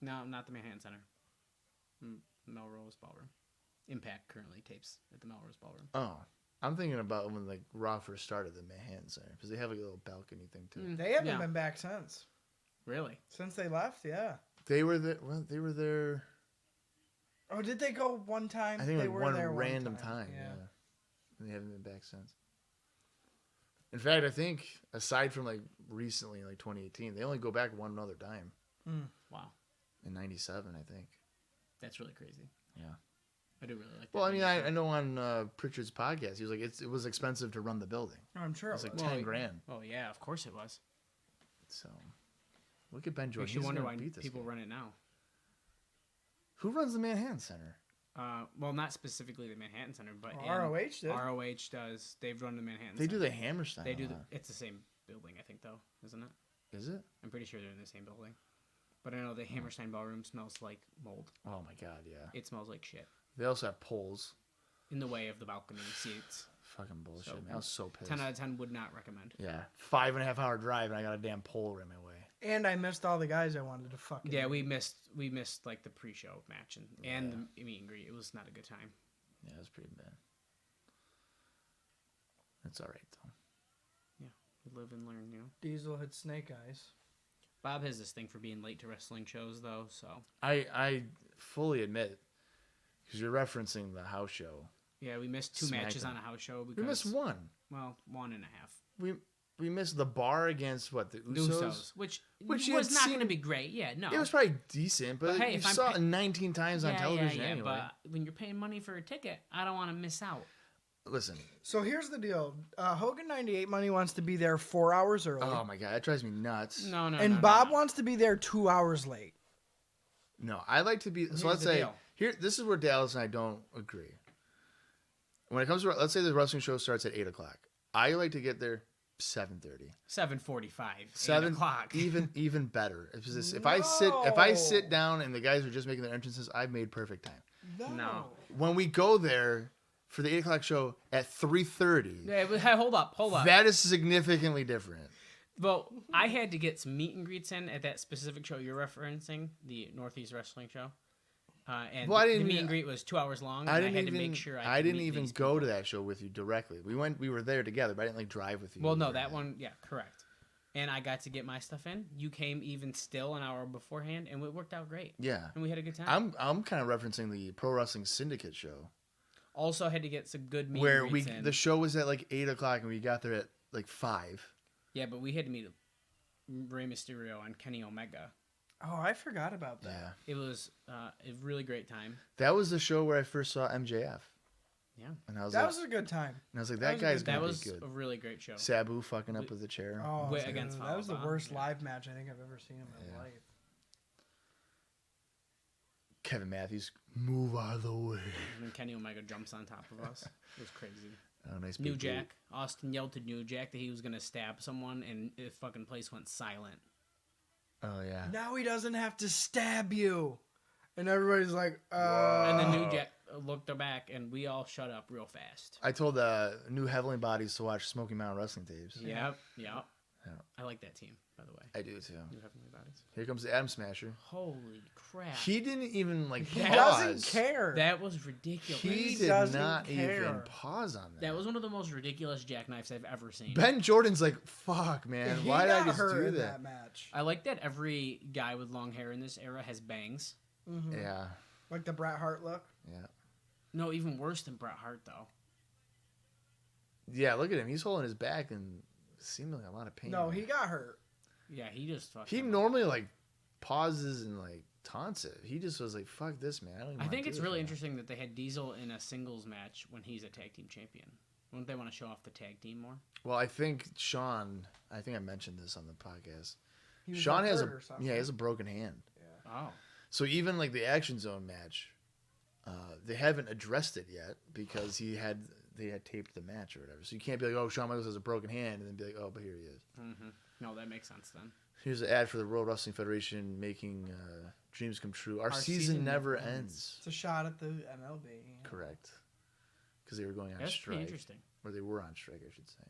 No, not the Manhattan Center. Melrose Ballroom. Impact currently tapes at the Melrose Ballroom. Oh, I'm thinking about when like Raw first started, the Manhattan Center, because they have like a little balcony thing too. Mm, They haven't yeah. been back since Really? they left. Yeah. They were there. Well, they were there. Oh, did they go one time? I think they like were one there random time. Yeah. And they haven't been back since. In fact, I think aside from like recently, like 2018, they only go back one other time Wow. in '97, I think. That's really crazy. Yeah. I do really like that. Well, I mean, venue. I know on Pritchard's podcast, he was like, it was expensive to run the building. I'm sure. It was It like was. 10 grand. Oh, yeah, of course it was. So, look at Ben Jordan. Makes you He's wonder gonna why beat this people guy. run it now. Who runs the Manhattan Center? Well, not specifically the Manhattan Center, but Well, ROH did. ROH does. They've run the Manhattan They Center. do the Hammerstein. They do. a lot. It's the same building, I think, though, isn't it? Is it? I'm pretty sure they're in the same building. But I know the Hammerstein Ballroom smells like mold. Oh my God, yeah. It smells like shit. They also have poles. In the way of the balcony seats. Fucking bullshit. So, man. I was so pissed. 10 out of 10 would not recommend. Yeah, 5.5 hour drive, and I got a damn pole in my way. And I missed all the guys I wanted to fucking. Yeah, we missed like the pre-show match and the meet and greet. It was not a good time. Yeah, it was pretty bad. It's all right though. Yeah, we live and learn, you know. Diesel had snake eyes. Bob has this thing for being late to wrestling shows, though. So I fully admit, because you're referencing the house show. yeah, we missed two matches SmackDown. on a house show because We missed one. Well, 1.5. We missed the bar against what, the Usos? Which you was had not going to seen- be great. Yeah, no. It was probably decent, but, But hey, you if I'm saw pay- it 19 times on television yeah, anyway. but when you're paying money for a ticket, I don't want to miss out. Listen, So here's the deal. Hogan 98 Money wants to be there 4 hours early. oh my God, that drives me nuts. No, and no, Bob no. wants to be there 2 hours late. No, I like to be. So Here's let's the say deal. here. This is where Dallas and I don't agree. When it comes to, let's say the wrestling show starts at 8:00, I like to get there 7:30. 7:45. 7 8 o'clock. Even better. If I sit down and the guys are just making their entrances, I've made perfect time. No. When we go there for the 8:00 show at 3:30, Yeah, but hey, hold up. that is significantly different. Well, I had to get some meet and greets in at that specific show you're referencing, the Northeast Wrestling Show. And Well, I the didn't meet even- and greet was 2 hours long. I And didn't I had even. to make sure I could didn't meet even these go to people. that show with you directly. We were there together, but I didn't like drive with you. Well, no, either. that one, yeah, correct. And I got to get my stuff in. You came even still an hour beforehand, and it worked out great. Yeah. And we had a good time. I'm kind of referencing the Pro Wrestling Syndicate show Also had to get some good meet where and greets in. the show was at like 8:00 and we got there at like 5. Yeah, but we had to meet Rey Mysterio and Kenny Omega. Oh, I forgot about that. Yeah. It was a really great time. That was the show where I first saw MJF. Yeah. And I was That like, was a good time. that that was a guy's good- gonna That be was good. a really great show. Sabu fucking up with the chair. Oh, Wait, dude, against that was the Falaba, worst yeah. live match I think I've ever seen in my Yeah. life. Kevin Matthews, move out of the way. And then Kenny Omega jumps on top of us. It was crazy. Oh, nice New big Jack. Austin yelled to New Jack that he was going to stab someone, and the fucking place went silent. boot. Oh yeah. Now he doesn't have to stab you. And everybody's like, And then New Jack looked back, and we all shut up real fast. I told new Heavenly Bodies to watch Smoky Mountain Wrestling tapes. Yep. Yeah. I like that team, by the way. I do too. New Heavenly Bodies. Here comes the Atom Smasher. Holy crap. He didn't even like he pause. doesn't care. That was ridiculous. He did doesn't not even care. pause on that. That was one of the most ridiculous jackknives I've ever seen. Ben Jordan's like, fuck, man. He Why did I got just hurt do in that? match. I like that every guy with long hair in this era has bangs. Mhm. Yeah. Like the Bret Hart look. Yeah. No, even worse than Bret Hart, though. Yeah, look at him. He's holding his back and seemingly a lot of pain. No, he got hurt. Yeah, he just fucking... He normally like pauses and like taunts it. He just was like, fuck this, man. don't even I wanna think do it's this really right now." interesting that they had Diesel in a singles match when he's a tag team champion. Wouldn't they want to show off the tag team more? Well, I think Sean, I think I mentioned this on the podcast. He was Sean like has hurt or something. he has a broken hand. Oh. So even like the Action Zone match, they haven't addressed it yet because they had taped the match or whatever. So you can't be like, oh, Shawn Michaels has a broken hand, and then be like, oh, but here he is. Mm-hmm. No, that makes sense then. Here's an ad for the World Wrestling Federation making dreams come true. Our season never ends. It's a shot at the MLB. Correct. Because they were going on That's pretty strike. interesting. Or they were on strike, I should say.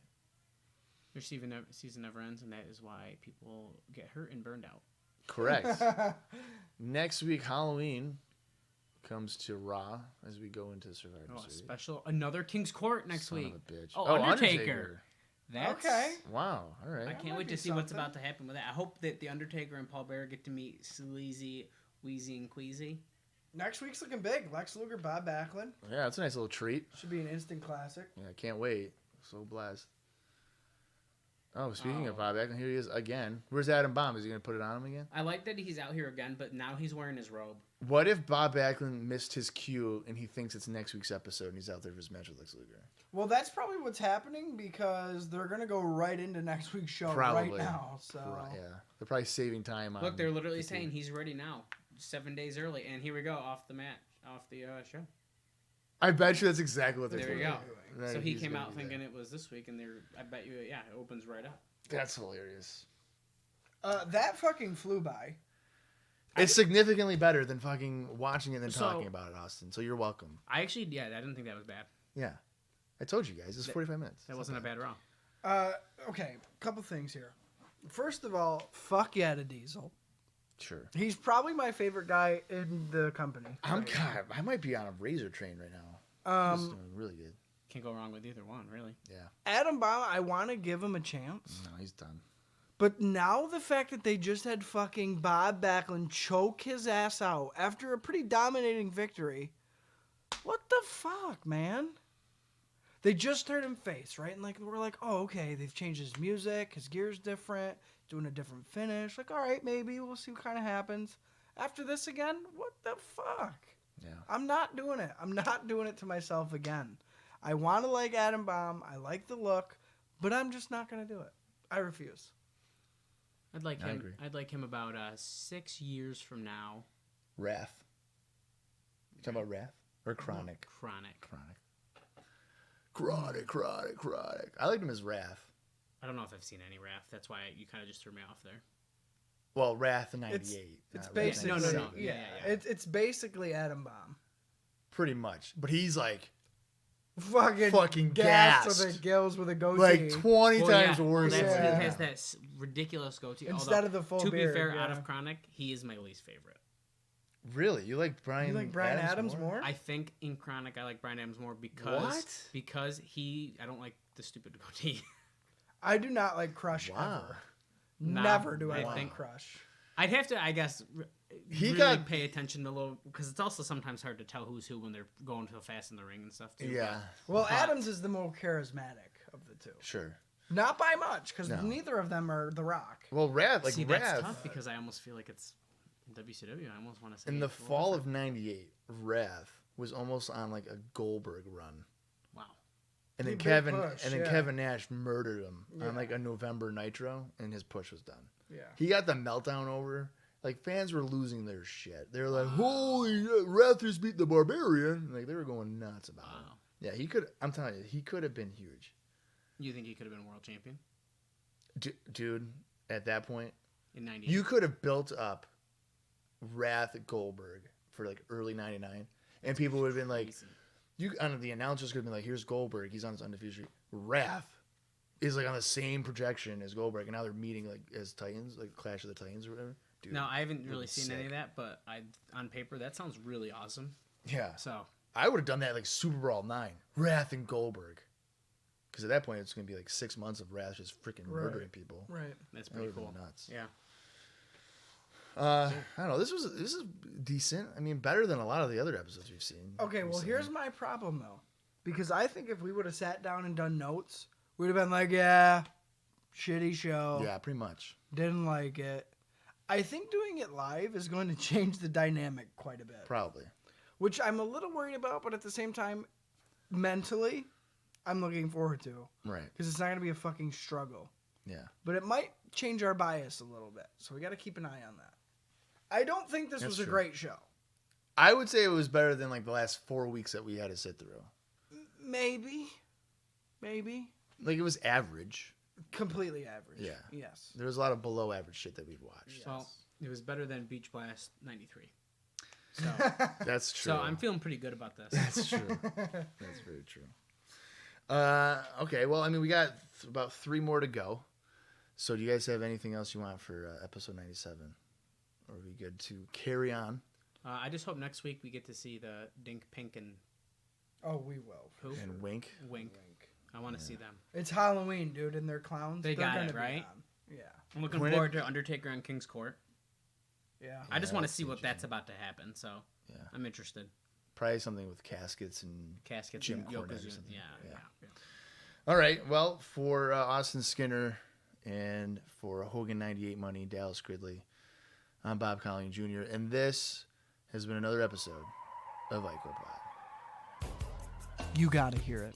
Their season never ends, and that is why people get hurt and burned out. Correct. Next week, Halloween comes to Raw as we go into Survivor Oh, Series. another King's Court next Son week. of a bitch. Oh, Undertaker. That's, Okay. Wow. All right. I That can't might wait be to see what's something. about to happen with that. I hope that the Undertaker and Paul Bearer get to meet Sleazy, Wheezy, and Queasy. Next week's looking big. Lex Luger, Bob Backlund. Yeah, that's a nice little treat. Should be an instant classic. Yeah, I can't wait. So blessed. Oh, speaking of Oh. Bob Backlund, here he is again. Where's Adam Bomb? Is he going to put it on him again? I like that he's out here again, but now he's wearing his robe. What if Bob Backlund missed his cue and he thinks it's next week's episode and he's out there for his match with Lex Luger? Well, that's probably what's happening because they're gonna go right into next week's show Probably. right now. So Yeah. They're probably saving time on Look, they're literally the saying TV. he's ready now, 7 days early, and here we go off the show. I bet you that's exactly what they're There you doing. go. That So he he's came gonna out be thinking there. it was this week, and I bet you, it opens right up. That's hilarious. that fucking flew by. It's significantly better than fucking watching it and then So- talking about it, Austin. So you're welcome. I actually, I didn't think that was bad. Yeah. I told you guys. It's 45 minutes. That wasn't a bad Raw. Okay, couple things here. First of all, fuck yeah to Diesel. Sure. He's probably my favorite guy in the company. I might be on a razor train right now. He's doing really good. Can't go wrong with either one, really. Yeah. Adam Bomb, I want to give him a chance. No, he's done. But now the fact that they just had fucking Bob Backlund choke his ass out after a pretty dominating victory. What the fuck, man? They just turned him face, right? And like we're like, oh, okay, they've changed his music, his gear's different, doing a different finish. Like, all right, maybe we'll see what kind of happens. After this again, what the fuck? Yeah. I'm not doing it. I'm not doing it to myself again. I want to like Adam Bomb. I like the look, but I'm just not gonna do it. I refuse. I'd like I him. agree. I'd like him about 6 years from now. Wrath. You talking about Wrath? Or Chronic? Chronic. Chronic. I liked him as Wrath. I don't know if I've seen any Wrath. That's why you kind of just threw me off there. Well, Wrath in 98. It's not Wrath basically No, 97. Yeah. It's basically Adam Bomb. Pretty much. But he's like Fucking gassed. with the gills with a goatee. like 20 times worse. Well, than he that. has that ridiculous goatee. Instead of the full To beard, be fair, yeah. out of Chronic, he is my least favorite. Really? You like Brian? You like Brian Adams more? I think in Chronic I like Brian Adams more because I don't like the stupid goatee. I do not like Crush ever. Never do I like Crush. I'd have to, I guess, pay attention a little because it's also sometimes hard to tell who's who when they're going so fast in the ring and stuff too. Yeah. Well, Adams is the more charismatic of the two. Sure. Not by much because neither of them are The Rock. Well, Wrath, See, that's tough because I almost feel like it's WCW. I almost want to say in the fall of '98, Wrath was almost on like a Goldberg run. Wow. And then Kevin Nash murdered him on like a November Nitro, and his push was done. Yeah. He got the meltdown over. Like fans were losing their shit. They were like, "Holy, Wrath just beat the Barbarian!" Like they were going nuts about it. Yeah, he could. I'm telling you, he could have been huge. You think he could have been world champion? Dude, at that point, in '98, you could have built up Wrath Goldberg for like early '99, and people would have been like, the announcers could have been like, "Here's Goldberg, he's on his undefeated streak." Wrath is like on the same projection as Goldberg, and now they're meeting like as Titans, like Clash of the Titans or whatever. Dude, no, I haven't really seen any of that, but on paper that sounds really awesome. Yeah. So I would have done that like Super Brawl 9, Wrath and Goldberg. Because at that point, it's going to be like 6 months of Wrath just freaking murdering people. Right. That's pretty cool. Nuts. Yeah. I don't know. This is decent. I mean, better than a lot of the other episodes we've seen. Okay, well, here's my problem, though. Because I think if we would have sat down and done notes, we'd have been like, yeah, shitty show. Yeah, pretty much. Didn't like it. I think doing it live is going to change the dynamic quite a bit. Probably. Which I'm a little worried about, but at the same time, mentally, I'm looking forward to. Right. Because it's not going to be a fucking struggle. Yeah. But it might change our bias a little bit. So we got to keep an eye on that. I don't think this was a great show. I would say it was better than like the last 4 weeks that we had to sit through. Maybe. Like it was average. Completely average. Yeah. Yes. There was a lot of below average shit that we'd watched. Yes. Well, it was better than Beach Blast '93. So that's true. So I'm feeling pretty good about this. That's true. That's very true. Okay. Well, I mean, we got about 3 more to go. So do you guys have anything else you want for episode 97? Or are we good to carry on? I just hope next week we get to see the Dink, Pink, and Oh, we will. who? And Wink. Wink. I want to see them. It's Halloween, dude, and they're clowns. They They're got gonna it, be right? on. Yeah. I'm looking forward to Undertaker on King's Court. Yeah. I just Yeah, want to that's see what interesting. that's about to happen. So Yeah. I'm interested. Probably something with caskets and Caskets Jim and Cornette or Yokozuna. something. Yeah. All right. Well, for Austin Skinner and for Hogan 98 Money, Dallas Gridley, I'm Bob Colling Jr. And this has been another episode of ICO Pod. You gotta hear it.